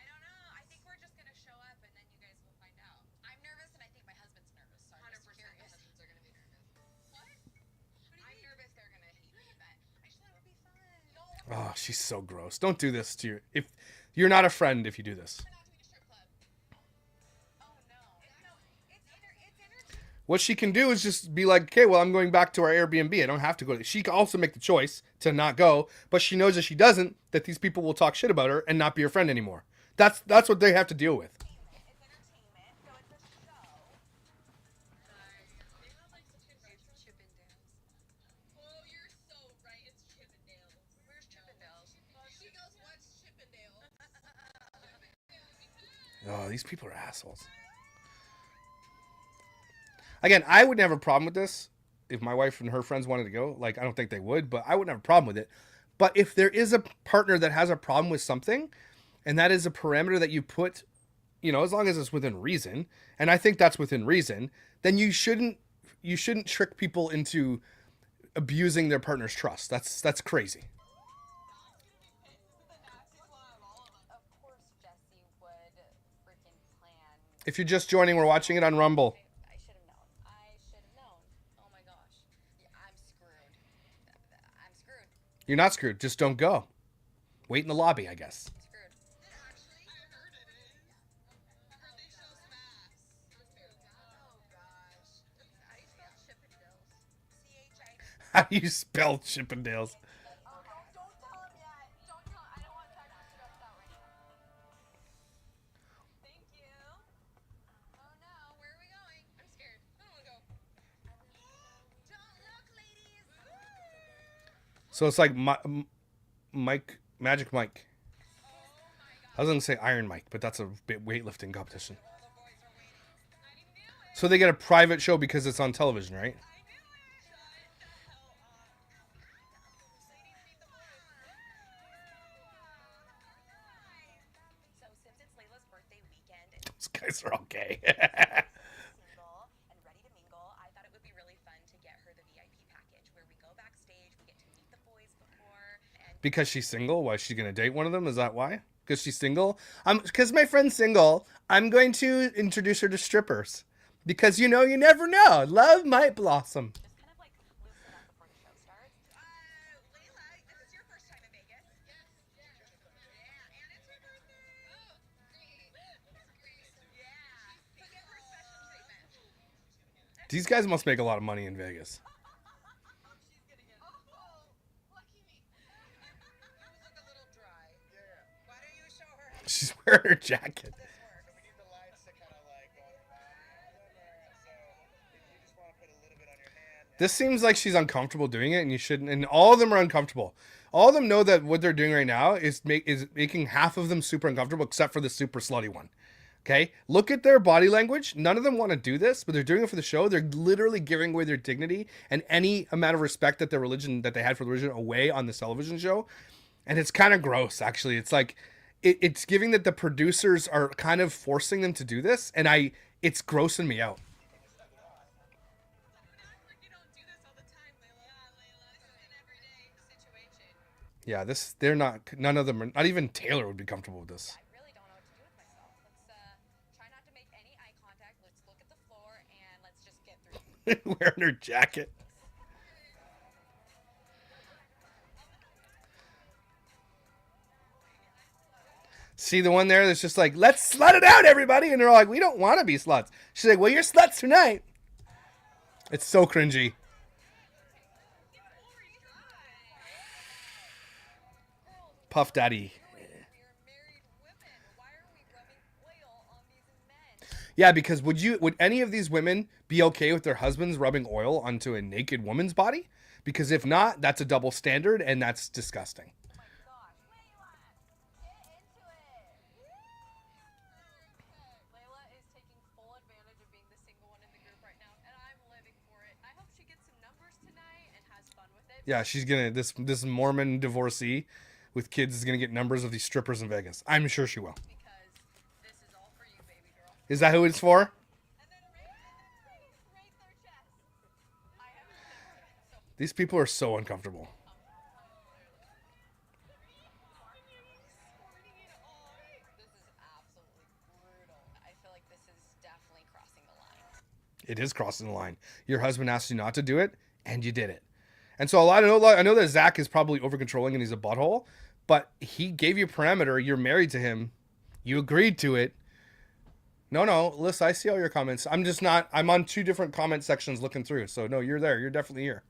don't know. I think we're just gonna show up and then you guys will find out. I'm nervous and I think my husband's nervous. So I'm 100% my husbands are gonna be nervous. What? I'm nervous they're gonna hate me, but I just thought it would be fun. No, Oh, she's so gross. Don't do this to your. If you're not a friend, if you do this. we're not doing a strip club. Oh no. It's entertaining. What she can do is just be like, "Okay, well, I'm going back to our Airbnb. I don't have to go." She can also make the choice to not go, but she knows if she doesn't, that these people will talk shit about her and not be her friend anymore. That's what they have to deal with. It's entertainment, so it's a show. They have like such good names. Chippendales. Oh, you're so right. It's Chippendales. Where's Chippendales? She goes, what's Chippendales? Oh, these people are assholes. Again, I wouldn't have a problem with this if my wife and her friends wanted to go. Like, I don't think they would, but I wouldn't have a problem with it. But if there is a partner that has a problem with something, and that is a parameter that you put, you know, as long as it's within reason, and I think that's within reason, then you shouldn't trick people into abusing their partner's trust. That's crazy. Of course, Jesse would freaking plan. If you're just joining, we're watching it on Rumble. I should have known. I should have known. Oh my gosh. Yeah, I'm screwed. I'm screwed. You're not screwed. Just don't go. Wait in the lobby, I guess. Screwed. Actually, I heard it is. I heard they show Smash. Oh gosh. I spelled Chippendales. C-H-I. How do you spell Chippendales? Oh, don't tell him yet. Don't tell him. I don't want Zach to be stressed out right now. Thank you. Oh no, where are we going? I'm scared. I don't want to go. Don't look, ladies. So it's like Mike, Magic Mike. Oh my god. I was gonna say Iron Mike, but that's a bit weightlifting competition. All the boys are waiting. I knew it. So they get a private show because it's on television, right? I knew it. Shut the hell up. Ladies, meet the boys. So since it's Layla's birthday weekend and Those guys are all gay. single and ready to mingle, I thought it would be really fun Because she's single? Why is she gonna date one of them? Is that why? Because she's single? Because my friend's single, I'm going to introduce her to strippers. Because you never know. Love might blossom. Just kind of like loosen up before the show starts. Layla, this is your first time in Vegas. Yes. Yeah, and it's her birthday. Oh, great. Yeah. So give her special treatment. These guys must make a lot of money in Vegas. She's gonna get. Oh, lucky me. You look a little dry. Yeah. Why don't you show her how She's wearing her jacket. this works? We need the lights to kind of like go so you just want to put a little bit on your hand. This seems like she's uncomfortable doing it, and you shouldn't. And all of them are uncomfortable. All of them know that what they're doing right now is making half of them super uncomfortable, except for the super slutty one. Okay, look at their body language. None of them want to do this, but they're doing it for the show. They're literally giving away their dignity and any amount of respect that they had for the religion away on this television show. And it's kind of gross, actually. It's like it's giving that the producers are kind of forcing them to do this, and it's grossing me out. You don't do this all the time, Layla. Yeah, Layla. This is an everyday situation. Yeah, they're not. None of them are. Not even Taylor would be comfortable with this. I really don't know what to do with myself. Let's try not to make any eye contact. Let's look at the floor and let's just get through. Wearing her jacket. See the one there that's just like, let's slut it out, everybody. And they're all like, we don't want to be sluts. She's like, well, you're sluts tonight. It's so cringy. Puff Daddy. We're married women. Why are we rubbing oil on these men? Yeah, because would any of these women be okay with their husbands rubbing oil onto a naked woman's body? Because if not, that's a double standard and that's disgusting. Oh my gosh, Layla, get into it. Layla is taking full advantage of being the single one in the group right now, and I'm living for it. I hope she gets some numbers tonight and has fun with it. Yeah, she's gonna this Mormon divorcee with kids is gonna get numbers of these strippers in Vegas. I'm sure she will. Because this is all for you, baby girl. Is that who it's for? And then right their chest. I have never been so These people are so uncomfortable. This is absolutely brutal. I feel like this is definitely crossing the line. It is crossing the line. Your husband asked you not to do it, and you did it. And so I know that Zach is probably over controlling and he's a butthole, but he gave you a parameter. You're married to him. You agreed to it. No, Alyssa, I see all your comments. I'm on two different comment sections looking through. So no, you're there. You're definitely here.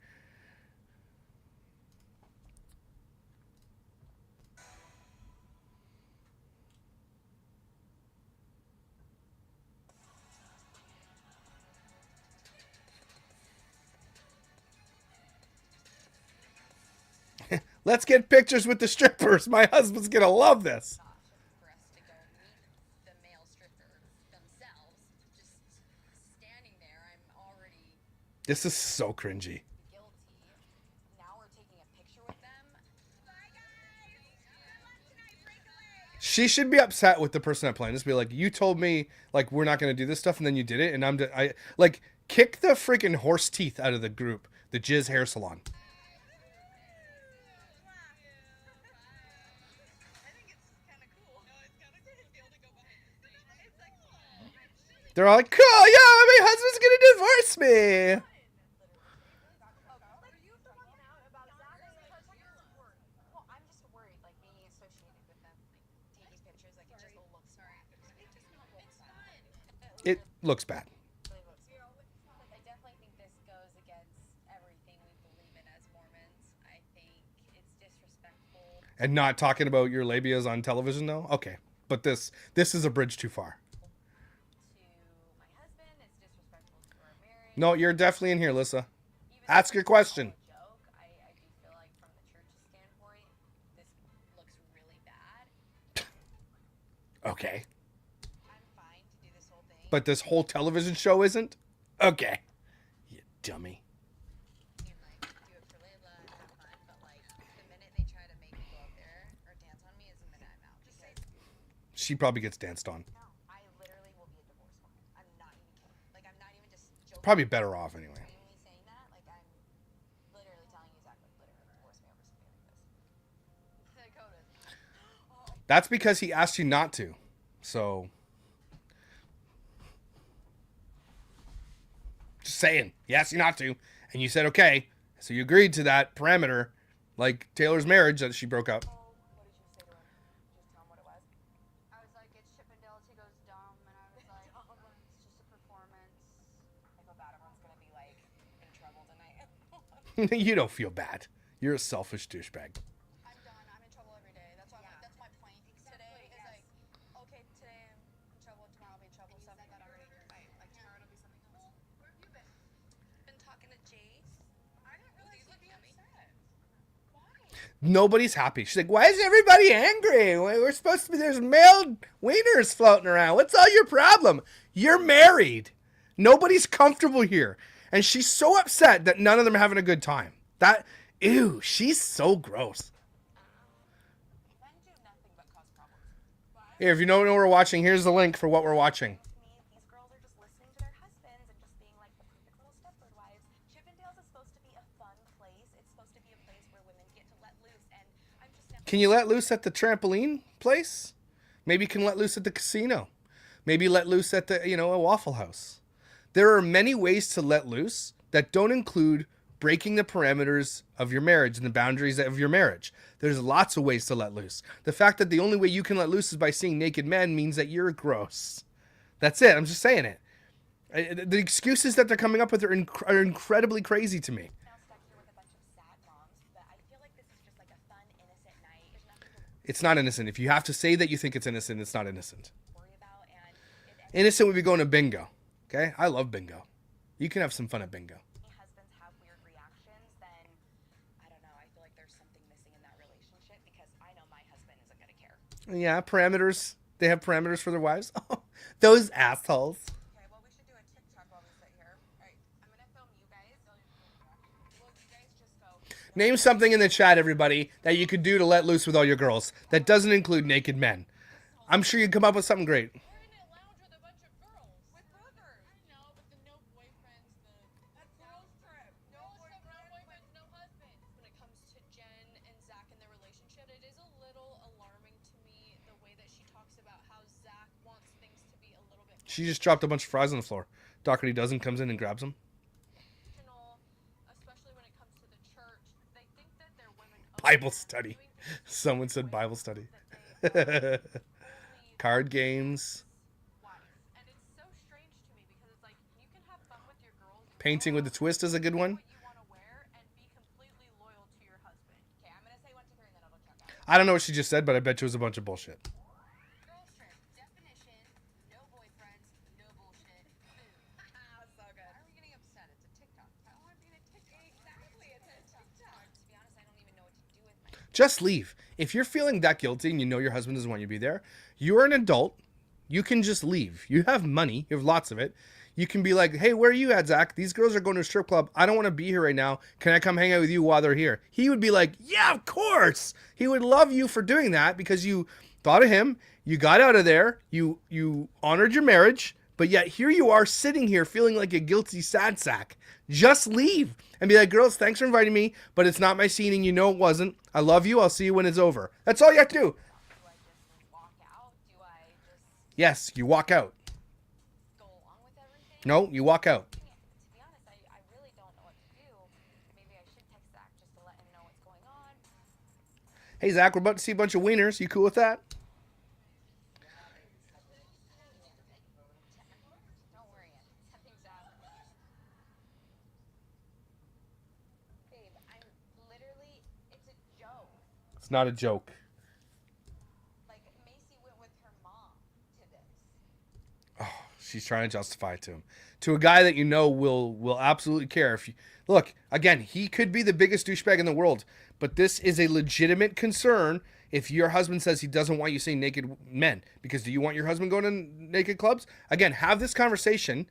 Let's get pictures with the strippers. My husband's gonna love this. For us to go meet the male strippers themselves, just standing there, I'm already This is so cringy. guilty. Now we're taking a picture with them. Bye, guys. Good luck tonight. Break away. She should be upset with the person that playing this. Be like, you told me like we're not gonna do this stuff, and then you did it, and I like kick the freaking horse teeth out of the group, the Jizz Hair Salon. I think it's kind of cool. No, it's kind of cool to be able to go behind the scenes. It's like, They're all like, cool, yeah, my husband's gonna divorce me. Well, I'm just worried, like being associated with them, like taking pictures, like it just looks bad. It looks bad. Like, I definitely think this goes against everything we believe in as Mormons. I think it's disrespectful And not talking about your labias on television, though. Okay, but this is a bridge too far. to my husband. It's disrespectful to our marriage. No, you're definitely in here, Lissa. Even Ask though your it's question. all a joke, I do feel like from the church's standpoint, this looks really bad. Okay, I'm fine to do this whole thing. but this whole television show isn't. Okay, you dummy. And like do it for Layla and have fun, but like the minute they try to make me go up there or dance on me is the minute I'm out. Because She probably gets danced on. no, I literally will be a divorce woman. I'm not even kidding. Like I'm not even just joking. Probably better off anyway. Genuinely saying that. Like I'm literally telling you, Zach, like literally divorce me over something like this. That's because he asked you not to. So, just saying, he asked you not to, and you said okay. So you agreed to that parameter, like Taylor's marriage that she broke up. What did you say to him? Just tell him what it was. I was like, it's Chippendales. He goes dumb, and I was like, it's just a performance. I feel bad. Everyone's gonna be like in trouble tonight. You don't feel bad. You're a selfish douchebag. I'm done. I'm in trouble every day. That's why. That's my point today. Is like, okay, today I'm in trouble. Tomorrow I'll be in trouble. Stuff like that already. Right. Like tomorrow it'll be something else. Where have you been? Been talking to Jace. I didn't realize you'd be upset. Why? Nobody's happy. She's like, why is everybody angry? We're supposed to be, there's male wieners floating around. What's all your problem? You're married. Nobody's comfortable here. And she's so upset that none of them are having a good time. That, ew, she's so gross. Men do nothing but cause problems. Here, if you don't know what we're watching, here's the link for what we're watching. Me, these girls are just listening to their husbands and just being like the perfect little Stepford wives. Chippendales is supposed to be a fun place. It's supposed to be a place where women get to let loose, and I'm just never. Can you let loose at the trampoline place? Maybe you can let loose at the casino. Maybe let loose at the, a Waffle House. There are many ways to let loose that don't include breaking the parameters of your marriage and the boundaries of your marriage. There's lots of ways to let loose. The fact that the only way you can let loose is by seeing naked men means that you're gross. That's it. I'm just saying it. The excuses that they're coming up with are incredibly crazy to me. Now stuck here with a bunch of sad moms, but I feel like this is just like a fun, innocent night. There's nothing to It's not innocent. If you have to say that you think it's innocent, it's not innocent. worry about, and if Innocent would be going to bingo. Okay? I love bingo. You can have some fun at bingo. any husbands have weird reactions, then I don't know. I feel like there's something missing in that relationship because I know my husband isn't gonna care. Yeah, parameters. They have parameters for their wives. Oh, those assholes. Okay, well we should do a TikTok while we sit here. All right, I'm gonna film you guys. Well, you guys just go. Name something in the chat, everybody, that you could do to let loose with all your girls. That doesn't include naked men. I'm sure you'd come up with something great. We're in a lounge with a bunch of girls. With boogers. I know, but the no boyfriends, That's girls trip. No boyfriends, no husbands. When it comes to Jen and Zach and their relationship, it is a little alarming to me the way that she talks about how Zach wants things to be a little bit She just dropped a bunch of fries on the floor. Doherty doesn't comes in and grabs them. emotional, especially when it comes to the church. They think that they're women. Bible study. Someone said Bible study. Card games. And it's so strange to me because it's like you can have fun with your girls. Painting with a twist is a good one. What you want to wear and be completely loyal to your husband. Okay, I'm gonna say 1, 2, 3, and then it'll check out. I don't know what she just said, but I bet you it was a bunch of bullshit. Girls trip. Definition: no boyfriends, no bullshit. Food. So good. Why are we getting upset? It's a TikTok. I don't want to be in a TikTok. Exactly, it's a TikTok. To be honest, I don't even know what to do with my. Just leave. If you're feeling that guilty and you know your husband doesn't want you to be there, you're an adult. You can just leave. You have money. You have lots of it. You can be like, hey, where are you at, Zach? These girls are going to a strip club. I don't want to be here right now. Can I come hang out with you while they're here? He would be like, yeah, of course. He would love you for doing that because you thought of him. You got out of there. You honored your marriage. But yet here you are sitting here feeling like a guilty sad sack. Just leave and be like, girls, thanks for inviting me, but it's not my scene and you know it wasn't. I love you. I'll see you when it's over. That's all you have to do. Do I just walk out? Do I just Yes, you walk out. go along with everything? No, you walk out. To be honest, I really don't know what to do. Maybe I should text Zach just to let him know what's going on. Hey, Zach, we're about to see a bunch of wieners. You cool with that? Don't worry, something's up. Babe, I'm literally, it's a joke. It's not a joke. Like, Macy went with her mom to this. She's trying to justify it to him. To a guy that you know will absolutely care. If you look, again, he could be the biggest douchebag in the world, but this is a legitimate concern if your husband says he doesn't want you seeing naked men. Because do you want your husband going to naked clubs? Again, have this conversation.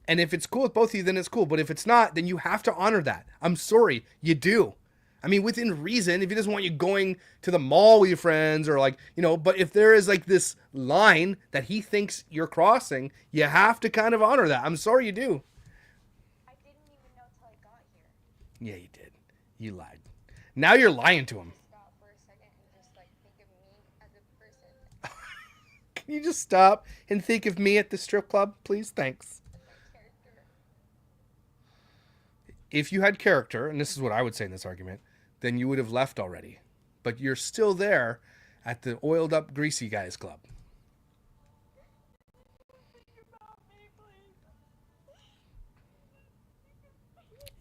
And if it's cool with both of you, then it's cool. But if it's not, then you have to honor that. I'm sorry, you do. I mean, within reason, if he doesn't want you going to the mall with your friends or like, but if there is like this line that he thinks you're crossing, you have to kind of honor that. I'm sorry you do. I didn't even know till I got here. Yeah, you did. You lied. Now you're lying to him. Stop for a second and just, like, think of me as a person. Can you just stop and think of me at the strip club, please? Thanks. If you had character, and this is what I would say in this argument, then you would have left already. But you're still there at the oiled up, greasy guys club.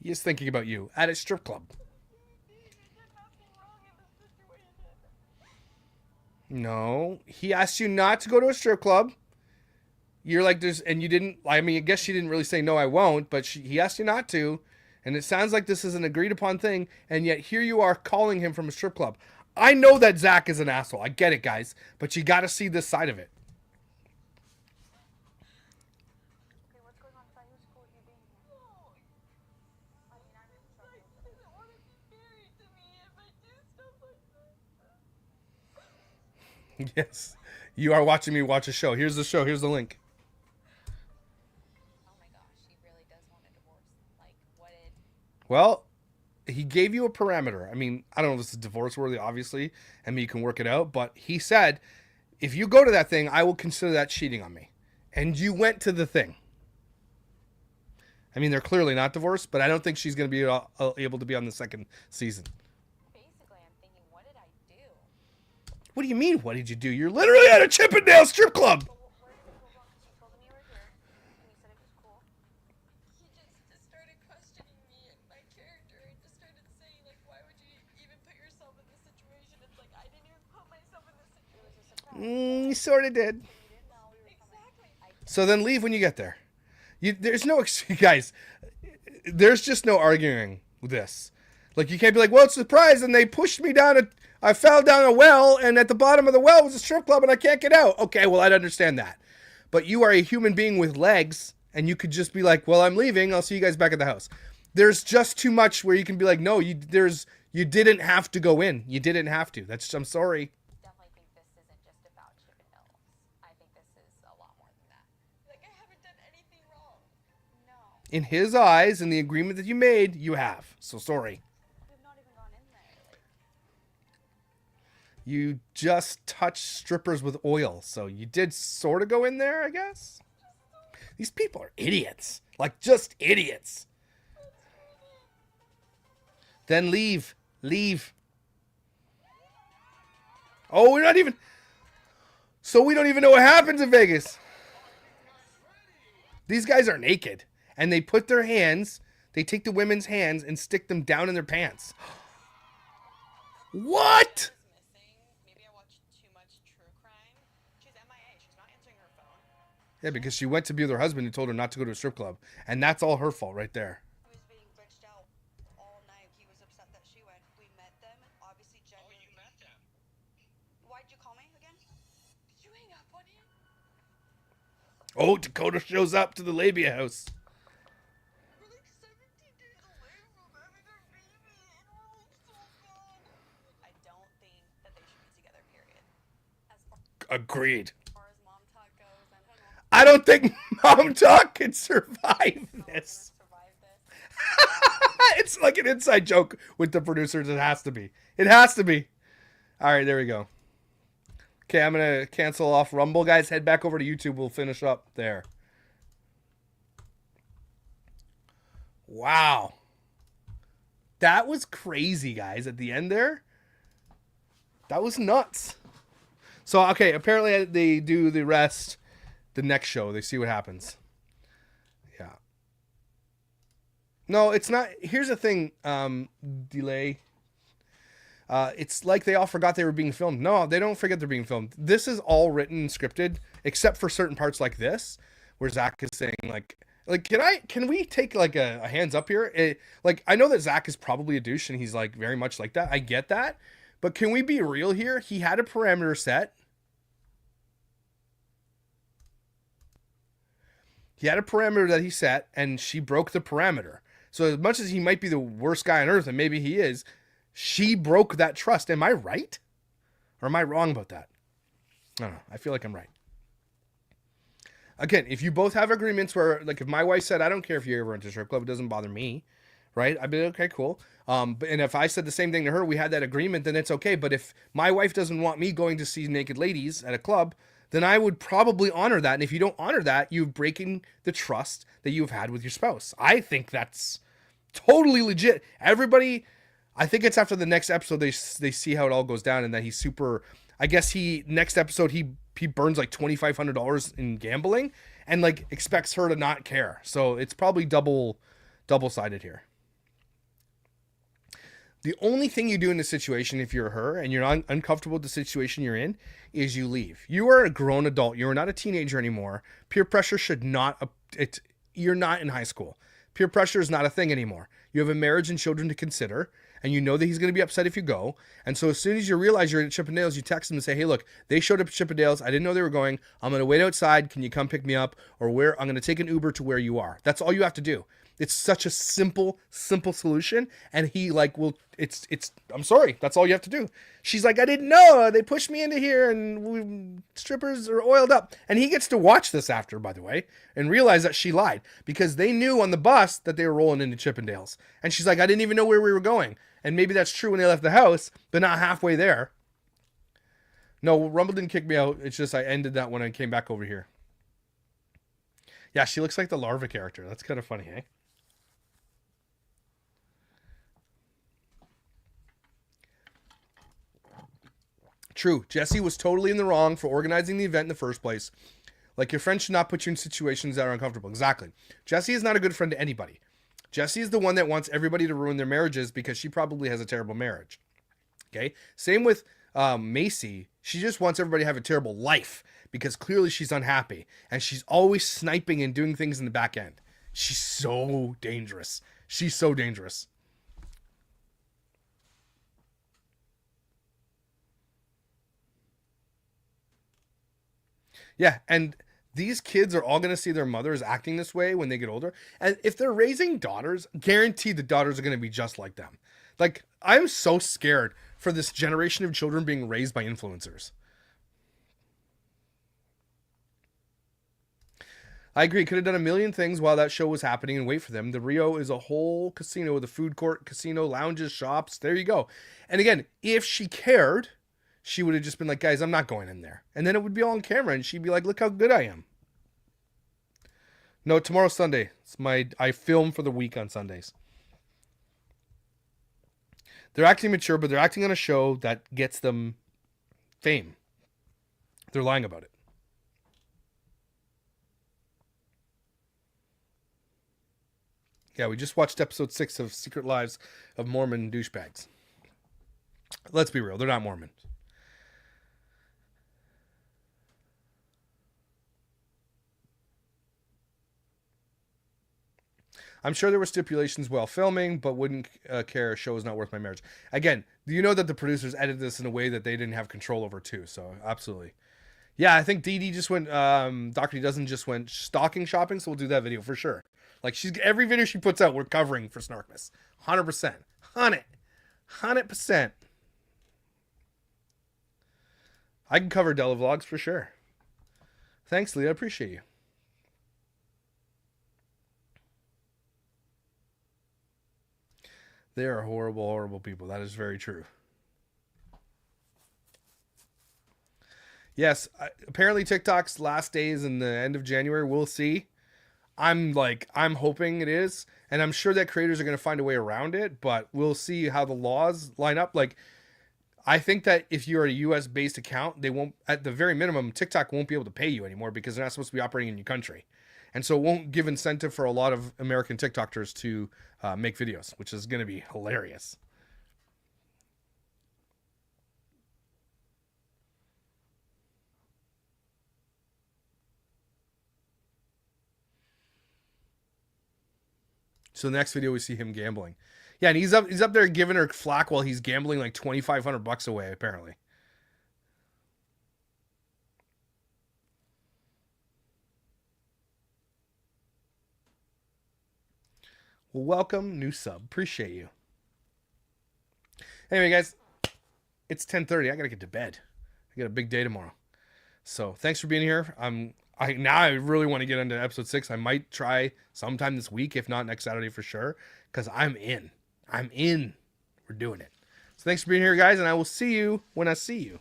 He's thinking about you at a strip club. No, he asked you not to go to a strip club. You're like, there's, and you didn't. I mean, I guess she didn't really say no, I won't, but he asked you not to, and it sounds like this is an agreed upon thing, and yet here you are calling him from a strip club. I know that Zach is an asshole. I get it, guys, but you got to see this side of it. Okay, what's going on? I thought he was cool with you being here. I mean, I'm in trouble. He doesn't want to be married to me if I do stuff like this. Yes, you are watching me watch a show. Here's the show. Here's the link. Oh my gosh, he really does want a divorce. Like, what did... Well, he gave you a parameter. I mean, I don't know if this is divorce worthy, obviously. I mean, you can work it out. But he said, if you go to that thing, I will consider that cheating on me. And you went to the thing. I mean, they're clearly not divorced, but I don't think she's going to be able to be on the second season. Basically, I'm thinking, what did I do? What do you mean, what did you do? You're literally at a Chippendale strip club. But where did it go wrong? Because you told him you were here, and you said it was cool. He just started questioning me and my character and just started saying, like, why would you even put yourself in this situation? It's like, I didn't even put myself in this situation. It was a surprise. You sort of did. You didn't know we were coming. So then leave when you get there. There's no guys. There's just no arguing with this. Like, you can't be like, well, it's a surprise, and they pushed me down. I fell down a well, and at the bottom of the well was a strip club, and I can't get out. Okay, well, I'd understand that. But you are a human being with legs, and you could just be like, well, I'm leaving. I'll see you guys back at the house. There's just too much where you can be like, no, you didn't have to go in. You didn't have to. I'm sorry. Definitely think this isn't just about Chippendales. I think this is a lot more than that. Like, I haven't done anything wrong. No, In his eyes, in the agreement that you made, you have. So sorry. we've not even gone in there. Like, You just touched strippers with oil. So you did sort of go in there, I guess. These people are idiots. Like, just idiots. Then leave. Leave. Oh, we're not even... So we don't even know what happens in Vegas. These guys are naked. And they put their hands... They take the women's hands and stick them down in their pants. What? Missing. Maybe I watched too much true crime. She's MIA. She's not answering her phone. Yeah, because she went to be with her husband who told her not to go to a strip club. And that's all her fault right there. He was being bitched out all night. He was upset that she went. We met them. Obviously, Oh, genuinely. you met them. Why'd you call me again? Did you hang up on him? Oh, Dakota shows up to the labia house. We're like 17 days away from having our baby, and we're like so sad. I don't think that they should be together, period. As Agreed. far as mom talk goes, and I don't think Mom Talk can survive this. survive this. It's like an inside joke with the producers. It has to be. It has to be. All right, there we go. Okay, I'm going to cancel off Rumble. Guys, head back over to YouTube. We'll finish up there. Wow. That was crazy, guys, at the end there. That was nuts. So, okay, apparently they do the rest the next show. They see what happens. Yeah. No, it's not. Here's the thing, delay. It's like they all forgot they were being filmed. No, they don't forget they're being filmed. This is all written and scripted, except for certain parts like this, where Zach is saying can we take like a hands up here? Like, I know that Zach is probably a douche and he's like very much like that. I get that. But can we be real here? He had a parameter set. He had a parameter that he set, and she broke the parameter. So as much as he might be the worst guy on earth, and maybe he is, she broke that trust. Am I right? Or am I wrong about that? I don't know. I feel like I'm right. Again, if you both have agreements where, like, if my wife said, I don't care if you ever went to a strip club, it doesn't bother me, right? I'd be like, okay, cool. And if I said the same thing to her, we had that agreement, then it's okay. But if my wife doesn't want me going to see naked ladies at a club, then I would probably honor that. And if you don't honor that, you're breaking the trust that you've had with your spouse. I think that's totally legit. Everybody, I think it's after the next episode they see how it all goes down, and that he's super. I guess next episode he burns like $2,500 in gambling, and like expects her to not care. So it's probably double-sided here. The only thing you do in this situation, if you're her and you're not uncomfortable with the situation you're in, is you leave. You are a grown adult. You are not a teenager anymore. Peer pressure should not. You're not in high school. Peer pressure is not a thing anymore. You have a marriage and children to consider, and you know that he's going to be upset if you go. And so as soon as you realize you're at Chippendales, you text him and say, hey, look, they showed up at Chippendales. I didn't know they were going. I'm going to wait outside. Can you come pick me up? Or I'm going to take an Uber to where you are. That's all you have to do. It's such a simple solution. And he like I'm sorry. That's all you have to do. She's like, I didn't know. They pushed me into here and strippers are oiled up. And he gets to watch this after, by the way, and realize that she lied because they knew on the bus that they were rolling into Chippendales. And she's like, I didn't even know where we were going. And maybe that's true when they left the house, but not halfway there. No, Rumble didn't kick me out. It's just I ended that when I came back over here. Yeah, she looks like the larva character. That's kind of funny, eh? True. Jesse was totally in the wrong for organizing the event in the first place. Like, your friend should not put you in situations that are uncomfortable. Exactly. Jesse is not a good friend to anybody. Jesse is the one that wants everybody to ruin their marriages because she probably has a terrible marriage. Okay? Same with Macy. She just wants everybody to have a terrible life because clearly she's unhappy. And she's always sniping and doing things in the back end. She's so dangerous. She's so dangerous. Yeah, and these kids are all going to see their mothers acting this way when they get older. And if they're raising daughters, guaranteed the daughters are going to be just like them. Like, I'm so scared for this generation of children being raised by influencers. I agree. Could have done a million things while that show was happening and wait for them. The Rio is a whole casino with a food court, casino, lounges, shops. There you go. And again, if she cared, she would have just been like, guys, I'm not going in there. And then it would be all on camera and she'd be like, look how good I am. No, tomorrow's Sunday. I film for the week on Sundays. They're acting mature, but they're acting on a show that gets them fame. They're lying about it. Yeah, we just watched episode 6 of Secret Lives of Mormon Douchebags. Let's be real, they're not Mormon. I'm sure there were stipulations while filming, but wouldn't care. Show is not worth my marriage. Again, you know that the producers edited this in a way that they didn't have control over too. So absolutely. Yeah, I think Dee Dee just went, Dr. D doesn't just went stocking shopping. So we'll do that video for sure. Like every video she puts out, we're covering for Snarkmas. 100%. 100%. I can cover Della Vlogs for sure. Thanks, Leah. I appreciate you. They are horrible, horrible people. That is very true. Yes, apparently TikTok's last day is in the end of January. We'll see. I'm hoping it is. And I'm sure that creators are going to find a way around it. But we'll see how the laws line up. Like, I think that if you're a US-based account, they won't, at the very minimum, TikTok won't be able to pay you anymore because they're not supposed to be operating in your country. And so it won't give incentive for a lot of American TikTokers to make videos, which is going to be hilarious. So the next video we see him gambling. Yeah, and he's up there giving her flack while he's gambling like $2,500 away, apparently. Well, welcome, new sub. Appreciate you. Anyway, guys, it's 10:30. I gotta get to bed. I got a big day tomorrow. So thanks for being here. I really want to get into episode 6. I might try sometime this week, if not next Saturday for sure, because I'm in. We're doing it. So thanks for being here, guys, and I will see you when I see you.